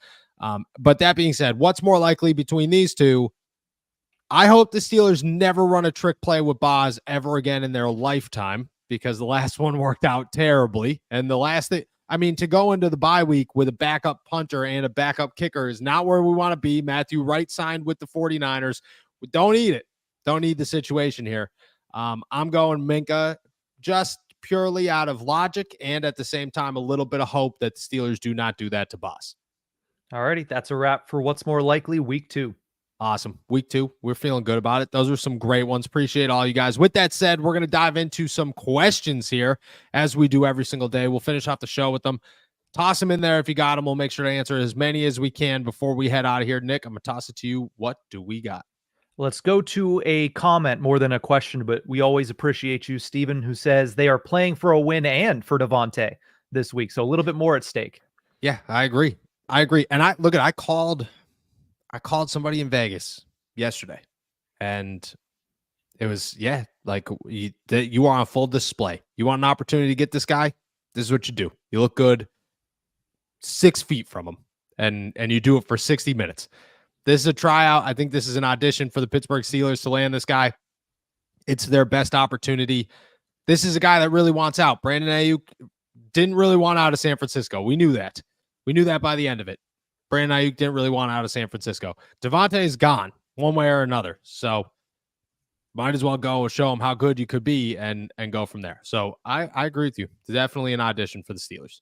But that being said, what's more likely between these two? I hope the Steelers never run a trick play with Boz ever again in their lifetime, because the last one worked out terribly. And the last thing, I mean, to go into the bye week with a backup punter and a backup kicker is not where we want to be. Matthew Wright signed with the 49ers. We don't need it. Don't need the situation here. I'm going Minkah just purely out of logic and at the same time a little bit of hope that the Steelers do not do that to Boz. Alrighty, that's a wrap for what's more likely week 2. Awesome. Week 2, we're feeling good about it. Those are some great ones. Appreciate all you guys. With that said, we're going to dive into some questions here as we do every single day. We'll finish off the show with them. Toss them in there if you got them. We'll make sure to answer as many as we can before we head out of here. Nick, I'm going to toss it to you. What do we got? Let's go to a comment more than a question, but we always appreciate you, Steven, who says they are playing for a win and for Davante this week. So a little bit more at stake. Yeah, I agree. And I called somebody in Vegas yesterday, and it was, like you are on full display. You want an opportunity to get this guy? This is what you do. You look good 6 feet from him, and you do it for 60 minutes. This is a tryout. I think this is an audition for the Pittsburgh Steelers to land this guy. It's their best opportunity. This is a guy that really wants out. Brandon Ayuk didn't really want out of San Francisco. We knew that. We knew that by the end of it. Brandon Ayuk didn't really want out of San Francisco. Davante is gone one way or another. So might as well go and show him how good you could be and go from there. So I agree with you. It's definitely an audition for the Steelers.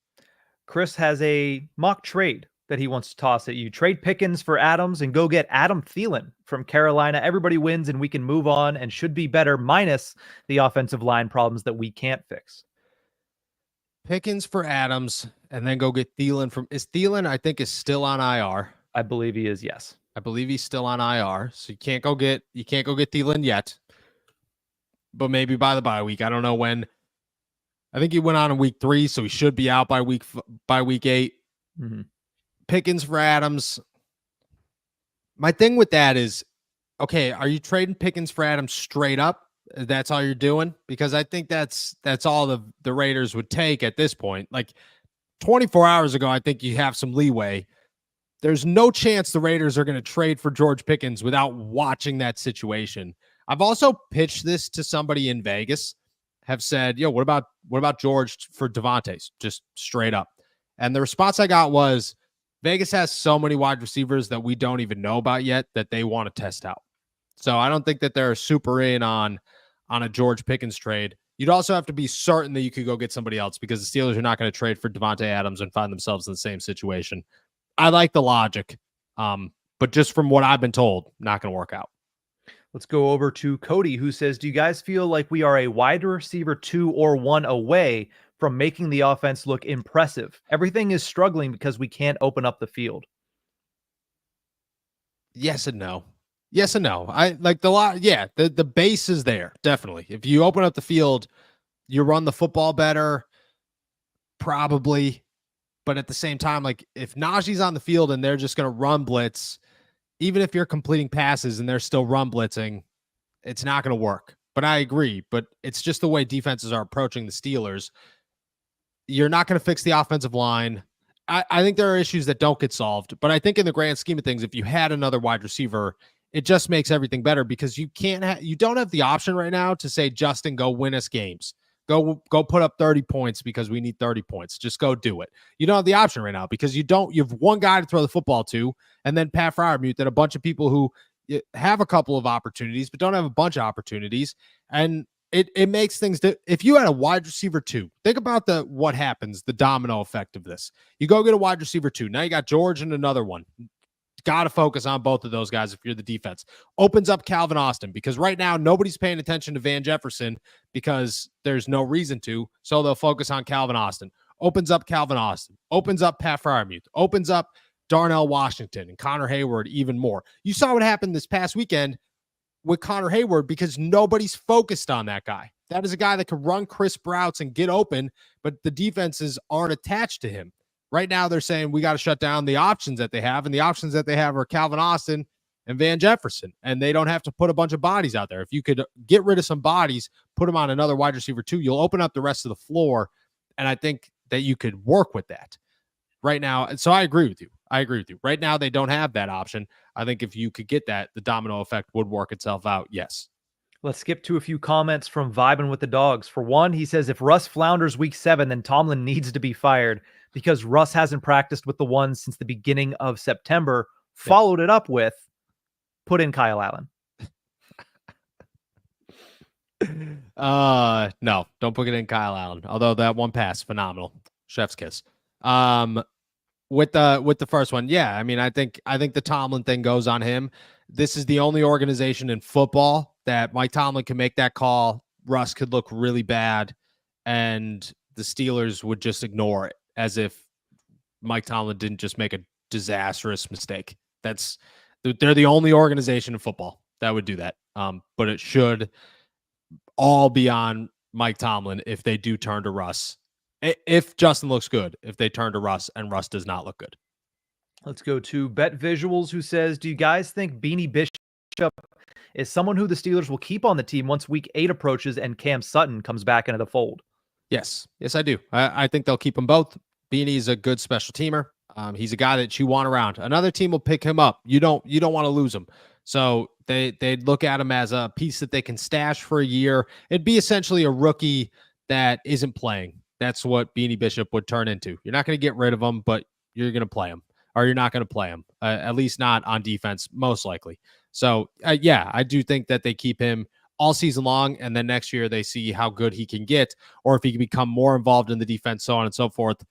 Chris has a mock trade that he wants to toss at you. Trade Pickens for Adams and go get Adam Thielen from Carolina. Everybody wins and we can move on and should be better minus the offensive line problems that we can't fix. Pickens for Adams, and then go get Thielen from. Is Thielen? I think is still on IR. I believe he is. Yes. I believe he's still on IR, so you can't go get Thielen yet. But maybe by the bye week. I don't know when. I think he went on in week 3, so he should be out by week 8. Mm-hmm. Pickens for Adams. My thing with that is, okay, are you trading Pickens for Adams straight up? That's all you're doing? Because I think that's all the Raiders would take at this point. Like 24 hours ago, I think you have some leeway. There's no chance the Raiders are going to trade for George Pickens without watching that situation. I've also pitched this to somebody in Vegas, have said, what about George for Devante? Just straight up. And the response I got was, Vegas has so many wide receivers that we don't even know about yet that they want to test out. So I don't think that they're super in on a George Pickens trade. You'd also have to be certain that you could go get somebody else, because the Steelers are not going to trade for Davante Adams and find themselves in the same situation. I like the logic, but just from what I've been told, not going to work out. Let's go over to Cody, who says, do you guys feel like we are a wide receiver 2 or 1 away from making the offense look impressive? Everything is struggling because we can't open up the field. Yes and no. Yes and no. I like the base is there, definitely. If you open up the field, you run the football better, probably. But at the same time, like if Najee's on the field and they're just going to run blitz, even if you're completing passes and they're still run blitzing, it's not going to work. But I agree. But it's just the way defenses are approaching the Steelers. You're not going to fix the offensive line. I think there are issues that don't get solved. But I think in the grand scheme of things, if you had another wide receiver, it just makes everything better, because you don't have the option right now to say, Justin, go win us games. Go put up 30 points because we need 30 points. Just go do it. You don't have the option right now because you have one guy to throw the football to, and then Pat Freiermuth and a bunch of people who have a couple of opportunities but don't have a bunch of opportunities. And it makes things that if you had a wide receiver 2, think about what happens, the domino effect of this. You go get a wide receiver 2. Now you got George and another one. Got to focus on both of those guys if you're the defense. Opens up Calvin Austin, because right now nobody's paying attention to Van Jefferson because there's no reason to, so they'll focus on Calvin Austin. Opens up Calvin Austin. Opens up Pat Freiermuth. Opens up Darnell Washington and Connor Hayward even more. You saw what happened this past weekend with Connor Hayward because nobody's focused on that guy. That is a guy that can run crisp routes and get open, but the defenses aren't attached to him. Right now, they're saying we got to shut down the options that they have, and the options that they have are Calvin Austin and Van Jefferson, and they don't have to put a bunch of bodies out there. If you could get rid of some bodies, put them on another wide receiver 2, you'll open up the rest of the floor, and I think that you could work with that right now. So I agree with you. Right now, they don't have that option. I think if you could get that, the domino effect would work itself out, yes. Let's skip to a few comments from Vibin' with the Dogs. For one, he says, if Russ flounders week 7, then Tomlin needs to be fired, because Russ hasn't practiced with the ones since the beginning of September. Followed it up with, put in Kyle Allen. No, don't put it in Kyle Allen. Although that one pass, phenomenal. Chef's kiss. With the first one, yeah. I mean, I think the Tomlin thing goes on him. This is the only organization in football that Mike Tomlin can make that call. Russ could look really bad, and the Steelers would just ignore it as if Mike Tomlin didn't just make a disastrous mistake. They're the only organization in football that would do that. But it should all be on Mike Tomlin if they do turn to Russ. If Justin looks good, if they turn to Russ and Russ does not look good. Let's go to Bet Visuals, who says, do you guys think Beanie Bishop is someone who the Steelers will keep on the team once week 8 approaches and Cam Sutton comes back into the fold? Yes, I do. I think they'll keep them both. Beanie's a good special teamer. He's a guy that you want around. Another team will pick him up. You don't want to lose him. So they'd look at him as a piece that they can stash for a year. It'd be essentially a rookie that isn't playing. That's what Beanie Bishop would turn into. You're not going to get rid of him, but you're going to play him, or you're not going to play him, at least not on defense, most likely. So, yeah, I do think that they keep him all season long, and then next year they see how good he can get, or if he can become more involved in the defense, so on and so forth.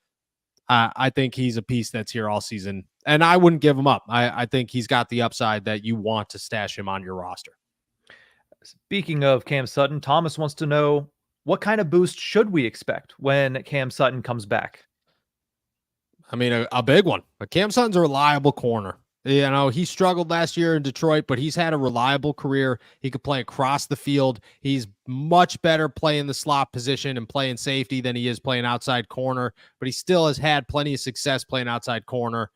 I think he's a piece that's here all season, and I wouldn't give him up. I think he's got the upside that you want to stash him on your roster. Speaking of Cam Sutton, Thomas wants to know, what kind of boost should we expect when Cam Sutton comes back? I mean, a big one. But Cam Sutton's a reliable corner. You know, he struggled last year in Detroit, but he's had a reliable career. He could play across the field. He's much better playing the slot position and playing safety than he is playing outside corner, but he still has had plenty of success playing outside corner.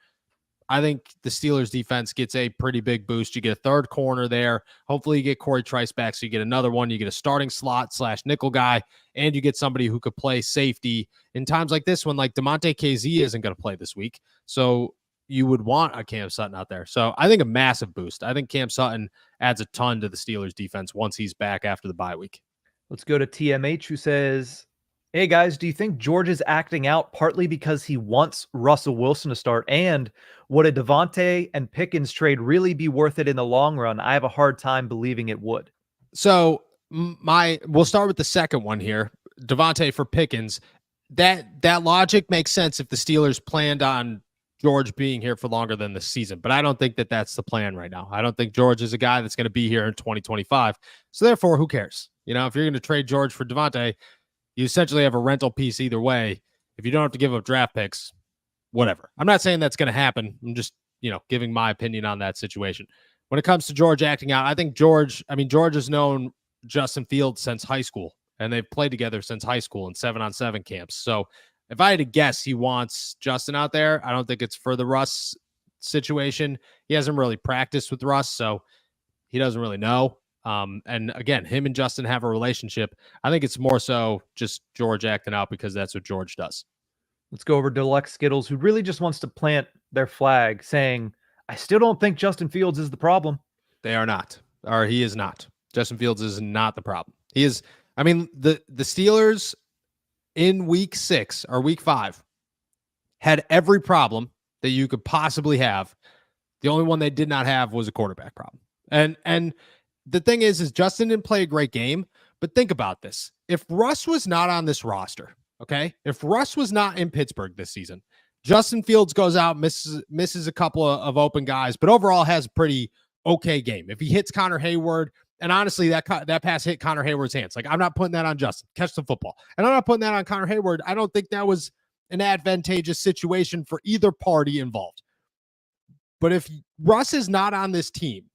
I think the Steelers defense gets a pretty big boost. You get a third corner there. Hopefully you get Corey Trice back, so you get another one. You get a starting slot / nickel guy, and you get somebody who could play safety in times like this when like Damontae KZ isn't going to play this week. So you would want a Cam Sutton out there. So I think a massive boost. I think Cam Sutton adds a ton to the Steelers defense once he's back after the bye week. Let's go to TMH, who says, hey guys, do you think George is acting out partly because he wants Russell Wilson to start? And would a Devante and Pickens trade really be worth it in the long run? I have a hard time believing it would. So we'll start with the second one here. Devante for Pickens. That logic makes sense if the Steelers planned on George being here for longer than the season, but I don't think that that's the plan right now. I don't think George is a guy that's going to be here in 2025. So therefore, who cares? You know, if you're going to trade George for Devante, you essentially have a rental piece either way. If you don't have to give up draft picks, whatever. I'm not saying that's going to happen. I'm just, giving my opinion on that situation. When it comes to George acting out, I think George has known Justin Fields since high school, and they've played together since high school in 7-on-7 camps. So if I had to guess, he wants Justin out there. I don't think it's for the Russ situation. He hasn't really practiced with Russ, so he doesn't really know. And again, him and Justin have a relationship. I think it's more so just George acting out because that's what George does. Let's go over to Deluxe Skittles, who really just wants to plant their flag saying, I still don't think Justin Fields is the problem. They are not, or he is not. Justin Fields is not the problem. He is. I mean, the Steelers in week 6 or week 5 had every problem that you could possibly have. The only one they did not have was a quarterback problem. And the thing is Justin didn't play a great game, but think about this. If Russ was not on this roster, okay, if Russ was not in Pittsburgh this season, Justin Fields goes out, misses a couple of open guys, but overall has a pretty okay game. If he hits Connor Hayward, and honestly, that pass hit Connor Hayward's hands. Like, I'm not putting that on Justin. Catch the football. And I'm not putting that on Connor Hayward. I don't think that was an advantageous situation for either party involved. But if Russ is not on this team,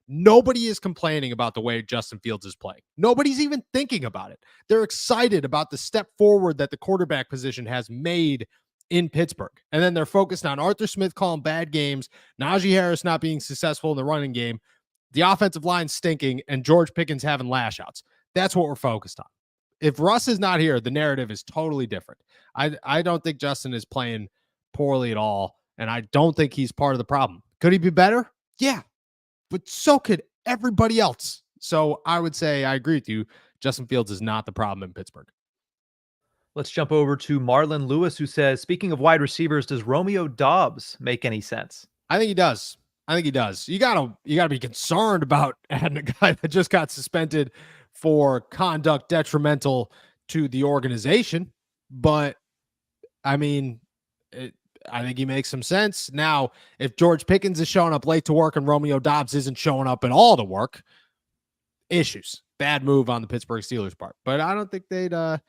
nobody is complaining about the way Justin Fields is playing. Nobody's even thinking about it. They're excited about the step forward that the quarterback position has made in Pittsburgh. And then they're focused on Arthur Smith calling bad games, Najee Harris not being successful in the running game, the offensive line stinking, and George Pickens having lash outs. That's what we're focused on. If Russ is not here, the narrative is totally different. I don't think Justin is playing poorly at all, and I don't think he's part of the problem. Could he be better? Yeah, but so could everybody else. So I would say I agree with you. Justin Fields is not the problem in Pittsburgh. Let's jump over to Marlon Lewis, who says, speaking of wide receivers, does Romeo Doubs make any sense? I think he does. You gotta be concerned about adding a guy that just got suspended for conduct detrimental to the organization. But I mean, I think he makes some sense. Now, if George Pickens is showing up late to work and Romeo Doubs isn't showing up at all to work, issues. Bad move on the Pittsburgh Steelers part. But I don't think they'd I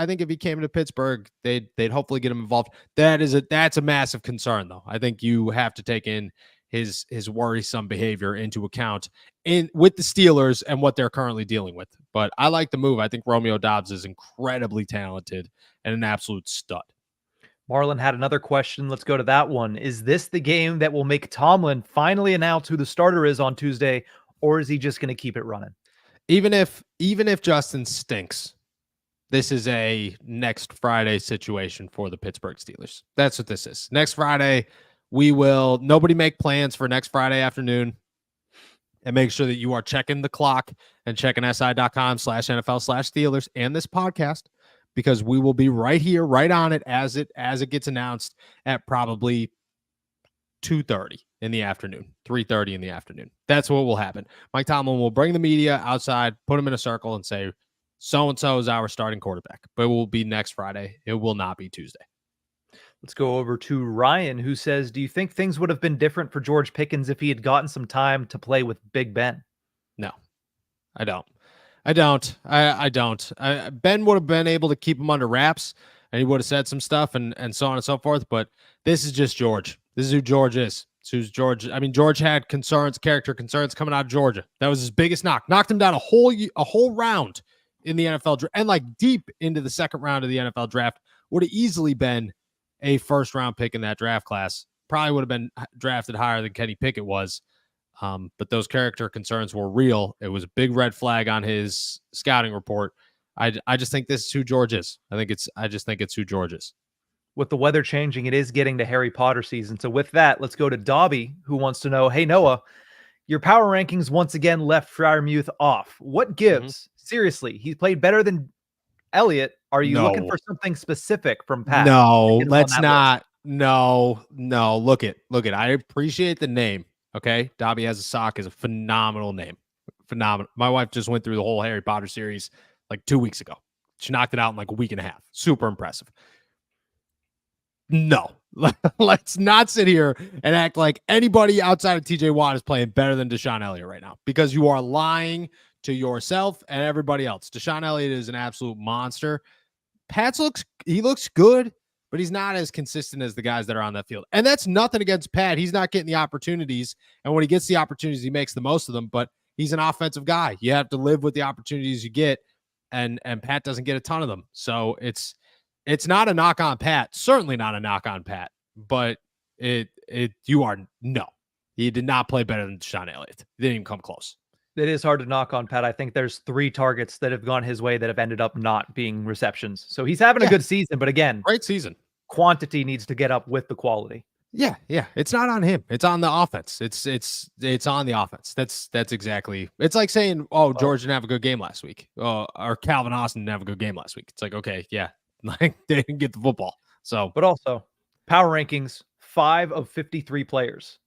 think if he came to Pittsburgh, they'd hopefully get him involved. That's a massive concern, though. I think you have to take in his worrisome behavior into account with the Steelers and what they're currently dealing with. But I like the move. I think Romeo Doubs is incredibly talented and an absolute stud. Marlon had another question. Let's go to that one. Is this the game that will make Tomlin finally announce who the starter is on Tuesday, or is he just going to keep it running? Even if Justin stinks, this is a next Friday situation for the Pittsburgh Steelers. That's what this is. Next Friday, nobody make plans for next Friday afternoon, and make sure that you are checking the clock and checking si.com/NFL/Steelers and this podcast, because we will be right here, right on it as it gets announced at probably 2:30 in the afternoon, 3:30 in the afternoon. That's what will happen. Mike Tomlin will bring the media outside, put them in a circle, and say, so-and-so is our starting quarterback. But it will be next Friday. It will not be Tuesday. Let's go over to Ryan, who says, do you think things would have been different for George Pickens if he had gotten some time to play with Big Ben? No, I don't. I don't. Ben would have been able to keep him under wraps, and he would have said some stuff and so on and so forth. But this is just George. This is who George is. It's who's George. I mean, George had character concerns coming out of Georgia. That was his biggest knock. Knocked him down a whole round in the NFL draft, and like deep into the second round of the NFL draft. Would have easily been a first round pick in that draft class. Probably would have been drafted higher than Kenny Pickett was. But those character concerns were real. It was a big red flag on his scouting report. I just think this is who George is. I just think it's who George is. With the weather changing, it is getting to Harry Potter season. So with that, let's go to Dobby, who wants to know, hey, Noah, your power rankings once again left Freiermuth off. What gives? Seriously, he's played better than Elliott. Are you looking for something specific from Pat? No, let's not. No. Look it. I appreciate the name. Okay. Dobby Has a Sock is a phenomenal name. Phenomenal. My wife just went through the whole Harry Potter series like 2 weeks ago. She knocked it out in like a week and a half. Super impressive. No, let's not sit here and act like anybody outside of TJ Watt is playing better than Deshaun Elliott right now, because you are lying to yourself and everybody else. Deshaun Elliott is an absolute monster. He looks good, but he's not as consistent as the guys that are on that field. And that's nothing against Pat. He's not getting the opportunities. And when he gets the opportunities, he makes the most of them, but he's an offensive guy. You have to live with the opportunities you get. And Pat doesn't get a ton of them. So it's not a knock on Pat. Certainly not a knock on Pat, but he did not play better than Deshaun Elliott. He didn't even come close. It is hard to knock on Pat. I think there's 3 targets that have gone his way that have ended up not being receptions. So he's having a good season, but again, great season. Quantity needs to get up with the quality. Yeah. It's not on him. It's on the offense. It's on the offense. That's exactly. It's like saying, oh, George didn't have a good game last week. Or Calvin Austin didn't have a good game last week. It's like, okay, yeah, like they didn't get the football. So, but also power rankings, 5 of 53 players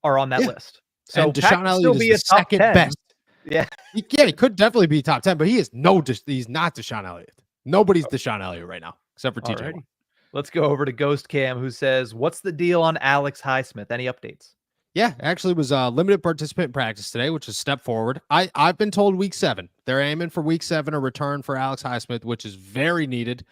are on that list. So Deshaun Elliott is the second best. Yeah. He could definitely be top 10, but he's not Deshaun Elliott. Nobody's Deshaun Elliott right now, except for TJ. Let's go over to Ghost Cam, who says, what's the deal on Alex Highsmith? Any updates? Yeah, actually was a limited participant in practice today, which is a step forward. I've been told week 7. They're aiming for week 7, a return for Alex Highsmith, which is very needed.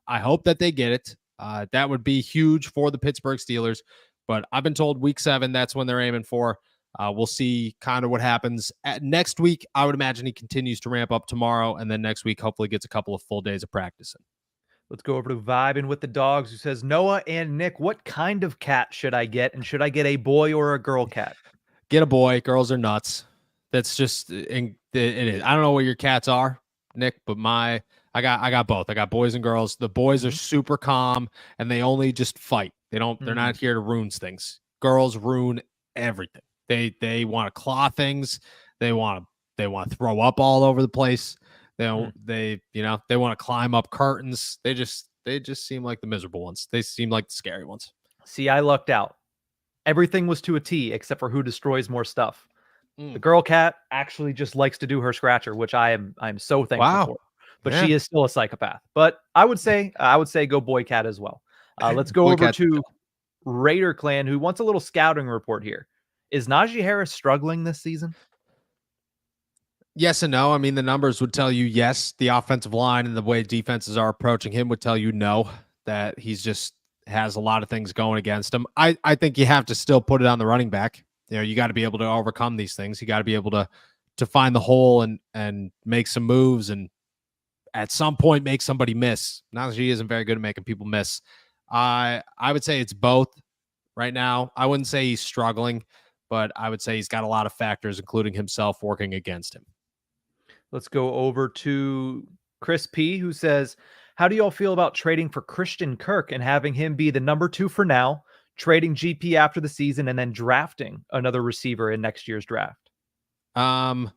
I hope that they get it. That would be huge for the Pittsburgh Steelers, but I've been told week 7, that's when they're aiming for. We'll see kind of what happens. Next week, I would imagine he continues to ramp up tomorrow, and then next week, hopefully gets a couple of full days of practicing. Let's go over to Vibing with the Dogs, who says, Noah and Nick, what kind of cat should I get? And should I get a boy or a girl cat? Get a boy. Girls are nuts. That's just it is. I don't know what your cats are, Nick, but I got both. I got boys and girls. The boys are super calm and they only just fight. They're not here to ruin things. Girls ruin everything. They want to claw things. They want to throw up all over the place. They want to climb up curtains. They just seem like the miserable ones. They seem like the scary ones. See, I lucked out. Everything was to a T except for who destroys more stuff. The girl cat actually just likes to do her scratcher, which I'm so thankful for. But she is still a psychopath. But I would say go boy cat as well. Let's go over to Raider Clan, who wants a little scouting report here. Is Najee Harris struggling this season? Yes and no. I mean, the numbers would tell you yes. The offensive line and the way defenses are approaching him would tell you no, that he's just has a lot of things going against him. I think you have to still put it on the running back. You got to be able to overcome these things. You got to be able to find the hole and make some moves and at some point make somebody miss. Najee isn't very good at making people miss. I would say it's both right now. I wouldn't say he's struggling, but I would say he's got a lot of factors, including himself, working against him. Let's go over to Chris P, who says, how do y'all feel about trading for Christian Kirk and having him be the number 2 for now, trading GP after the season, and then drafting another receiver in next year's draft? I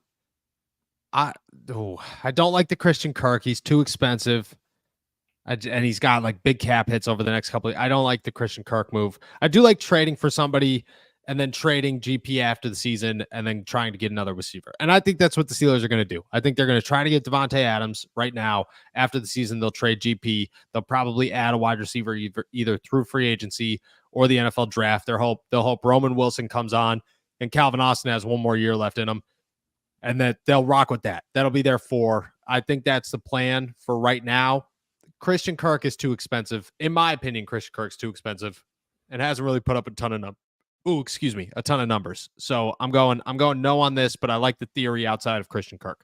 don't like the Christian Kirk. He's too expensive. And he's got like big cap hits over the next couple I don't like the Christian Kirk move. I do like trading for somebody and then trading GP after the season and then trying to get another receiver. And I think that's what the Steelers are going to do. I think they're going to try to get Davante Adams right now. After the season, they'll trade GP. They'll probably add a wide receiver either through free agency or the NFL draft. They'll hope Roman Wilson comes on and Calvin Austin has one more year left in him. and that they'll rock with that. That'll be their 4. I think that's the plan for right now. Christian Kirk is too expensive. In my opinion, Christian Kirk's too expensive and hasn't really put up a ton of a ton of numbers. So I'm going no on this, but I like the theory outside of Christian Kirk.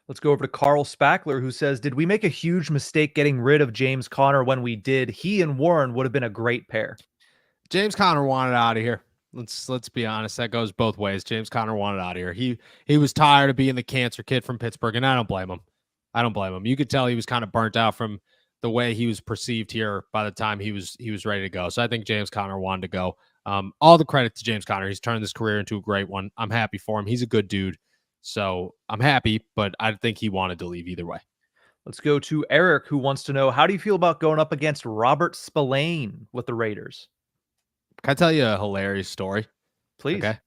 Let's go over to Carl Spackler, who says, did we make a huge mistake getting rid of James Conner when we did? He and Warren would have been a great pair. James Conner wanted out of here. Let's be honest. That goes both ways. James Conner wanted out of here. He was tired of being the cancer kid from Pittsburgh, and I don't blame him. You could tell he was kind of burnt out from the way he was perceived here by the time he was ready to go. So I think James Conner wanted to go. All the credit to James Conner. He's turned this career into a great one. I'm happy for him. He's a good dude. So I'm happy, but I think he wanted to leave either way. Let's go to Eric, who wants to know, how do you feel about going up against Robert Spillane with the Raiders? Can I tell you a hilarious story? Please. Okay.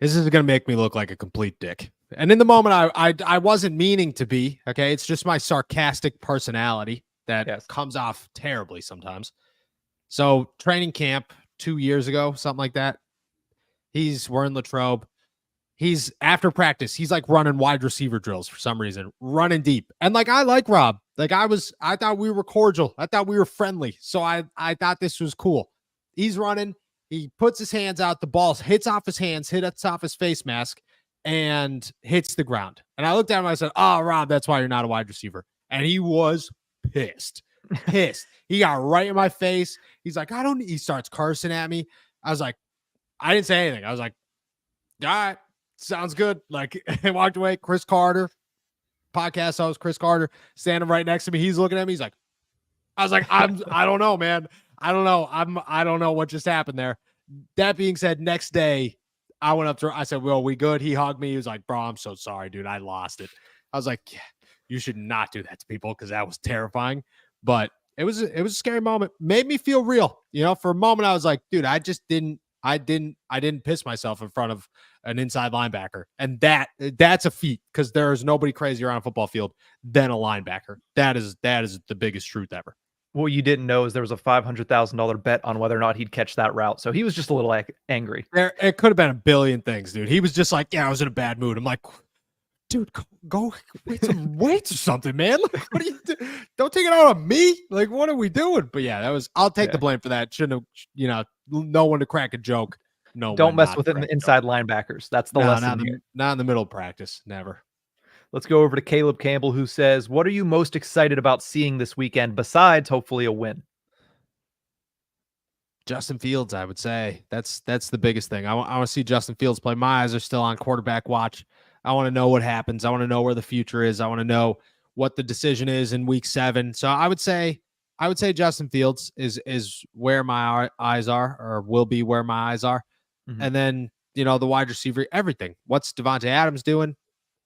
This is going to make me look like a complete dick. And in the moment, I wasn't meaning to be. Okay. It's just my sarcastic personality that comes off terribly sometimes. So training camp 2 years ago, something like that. We're in Latrobe. He's after practice. He's like running wide receiver drills for some reason, running deep. And like, I like Rob. Like I thought we were cordial. I thought we were friendly. So I thought this was cool. He's running. He puts his hands out. The ball hits off his hands, hits off his face mask, and hits the ground. And I looked at him and I said, "Oh, Rob, that's why you're not a wide receiver." And he was pissed. He got right in my face. He's like, he starts cursing at me. I was like, I didn't say anything. I was like, all right, sounds good. Like, I walked away. Chris Carter, podcast host Chris Carter, standing right next to me. He's looking at me. He's like, I was like, I don't know, man. I don't know. I don't know what just happened there. That being said, next day I went up to her. I said, "Well, we good?" He hugged me. He was like, "Bro, I'm so sorry, dude. I lost it." I was like, yeah, you should not do that to people because that was terrifying. But it was a scary moment. Made me feel real. You know, for a moment I was like, dude, I didn't piss myself in front of an inside linebacker. And that's a feat because there is nobody crazier on a football field than a linebacker. That is the biggest truth ever. What you didn't know is there was a $500,000 bet on whether or not he'd catch that route. So he was just a little angry. It could have been a billion things, dude. He was just like, yeah, I was in a bad mood. I'm like, dude, go weight some weights or something, man. Like, what are you do? Don't take it out on me. Like, what are we doing? But yeah, I'll take the blame for that. Shouldn't have, no one to crack a joke. No, don't mess with inside linebackers. That's the lesson here. Not in the middle of practice. Never. Let's go over to Caleb Campbell, who says, what are you most excited about seeing this weekend besides hopefully a win? Justin Fields, I would say. That's the biggest thing. I want to see Justin Fields play. My eyes are still on quarterback watch. I want to know what happens. I want to know where the future is. I want to know what the decision is in week 7. So I would say Justin Fields is where my eyes are, or will be where my eyes are. Mm-hmm. And then, the wide receiver, everything. What's Davante Adams doing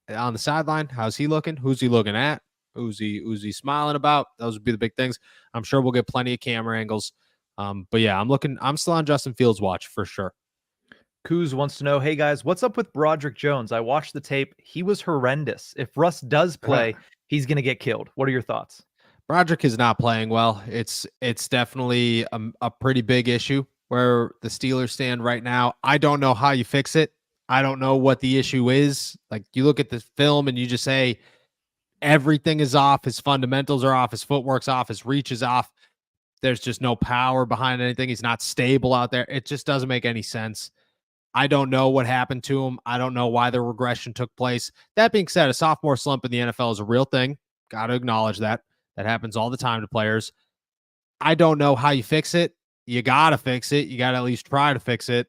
on the sideline? How's he looking? Who's he looking at? Who's he smiling about? Those would be the big things. I'm sure we'll get plenty of camera angles. But yeah, I'm still on Justin Fields watch for sure. Kuz wants to know, hey guys, what's up with Broderick Jones? I watched the tape. He was horrendous. If Russ does play, he's going to get killed. What are your thoughts? Broderick is not playing well. It's definitely a pretty big issue where the Steelers stand right now. I don't know how you fix it. I don't know what the issue is. Like, you look at the film and you just say everything is off. His fundamentals are off. His footwork's off. His reach is off. There's just no power behind anything. He's not stable out there. It just doesn't make any sense. I don't know what happened to him. I don't know why the regression took place. That being said, a sophomore slump in the NFL is a real thing. Got to acknowledge that. That happens all the time to players. I don't know how you fix it. You got to fix it. You got to at least try to fix it.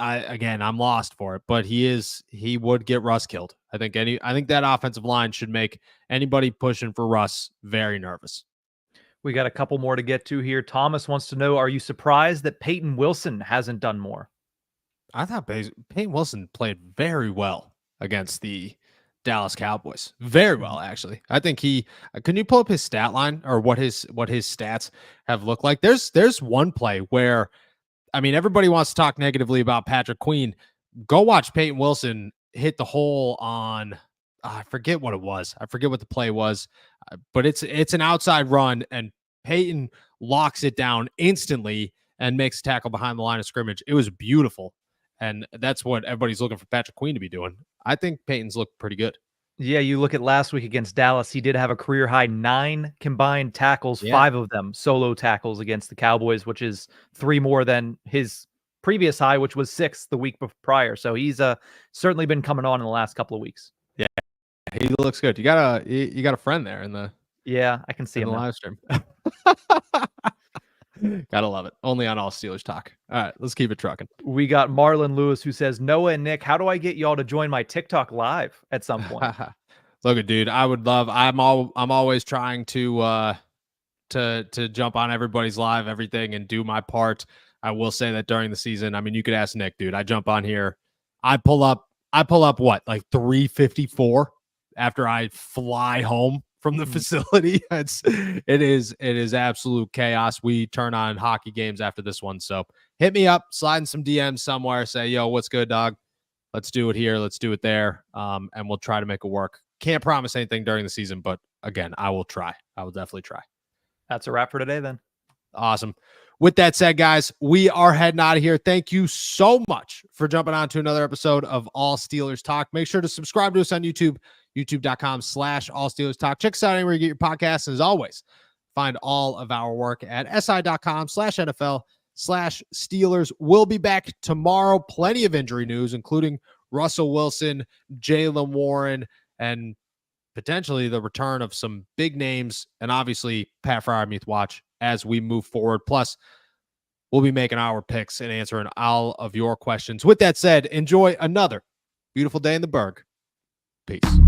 I'm lost for it, but he would get Russ killed. I think that offensive line should make anybody pushing for Russ very nervous. We got a couple more to get to here. Thomas wants to know, are you surprised that Peyton Wilson hasn't done more? I thought Peyton Wilson played very well against the Dallas Cowboys. Very well, actually. I think can you pull up his stat line or what his stats have looked like? There's one play where, everybody wants to talk negatively about Patrick Queen. Go watch Peyton Wilson hit the hole on, I forget what it was. I forget what the play was, but it's an outside run and Peyton locks it down instantly and makes a tackle behind the line of scrimmage. It was beautiful. And that's what everybody's looking for Patrick Queen to be doing. I think Peyton's looked pretty good. Yeah, you look at last week against Dallas, he did have a career high 9 combined tackles, Yeah. 5 of them solo tackles against the Cowboys, which is 3 more than his previous high, which was 6 the week prior. So he's certainly been coming on in the last couple of weeks. Yeah, he looks good. You got a friend there in the Yeah, I can see him the now. live stream. Gotta love it. Only on All Steelers Talk. All right, let's keep it trucking. We got Marlon Lewis who says, Noah and Nick, how do I get y'all to join my TikTok live at some point? Look, dude, I would love. I'm always trying to jump on everybody's live, everything, and do my part. I will say that during the season, I mean, you could ask Nick, dude. I jump on here, I pull up what, like 354 after I fly home from the facility. It is absolute chaos. We turn on hockey games after this one. So hit me up, slide in some DMs somewhere, say, yo, what's good, dog? Let's do it here. Let's do it there. And we'll try to make it work. Can't promise anything during the season, but again, I will try. I will definitely try. That's a wrap for today then. Awesome. With that said, guys, we are heading out of here. Thank you so much for jumping on to another episode of All Steelers Talk. Make sure to subscribe to us on YouTube, youtube.com/All Steelers Talk. Check us out anywhere you get your podcasts. And as always, find all of our work at si.com/NFL/Steelers. We'll be back tomorrow. Plenty of injury news, including Russell Wilson, Jaylen Warren, and potentially the return of some big names, and obviously Pat Freiermuth watch as we move forward. Plus, we'll be making our picks and answering all of your questions. With that said, enjoy another beautiful day in the Berg. Peace.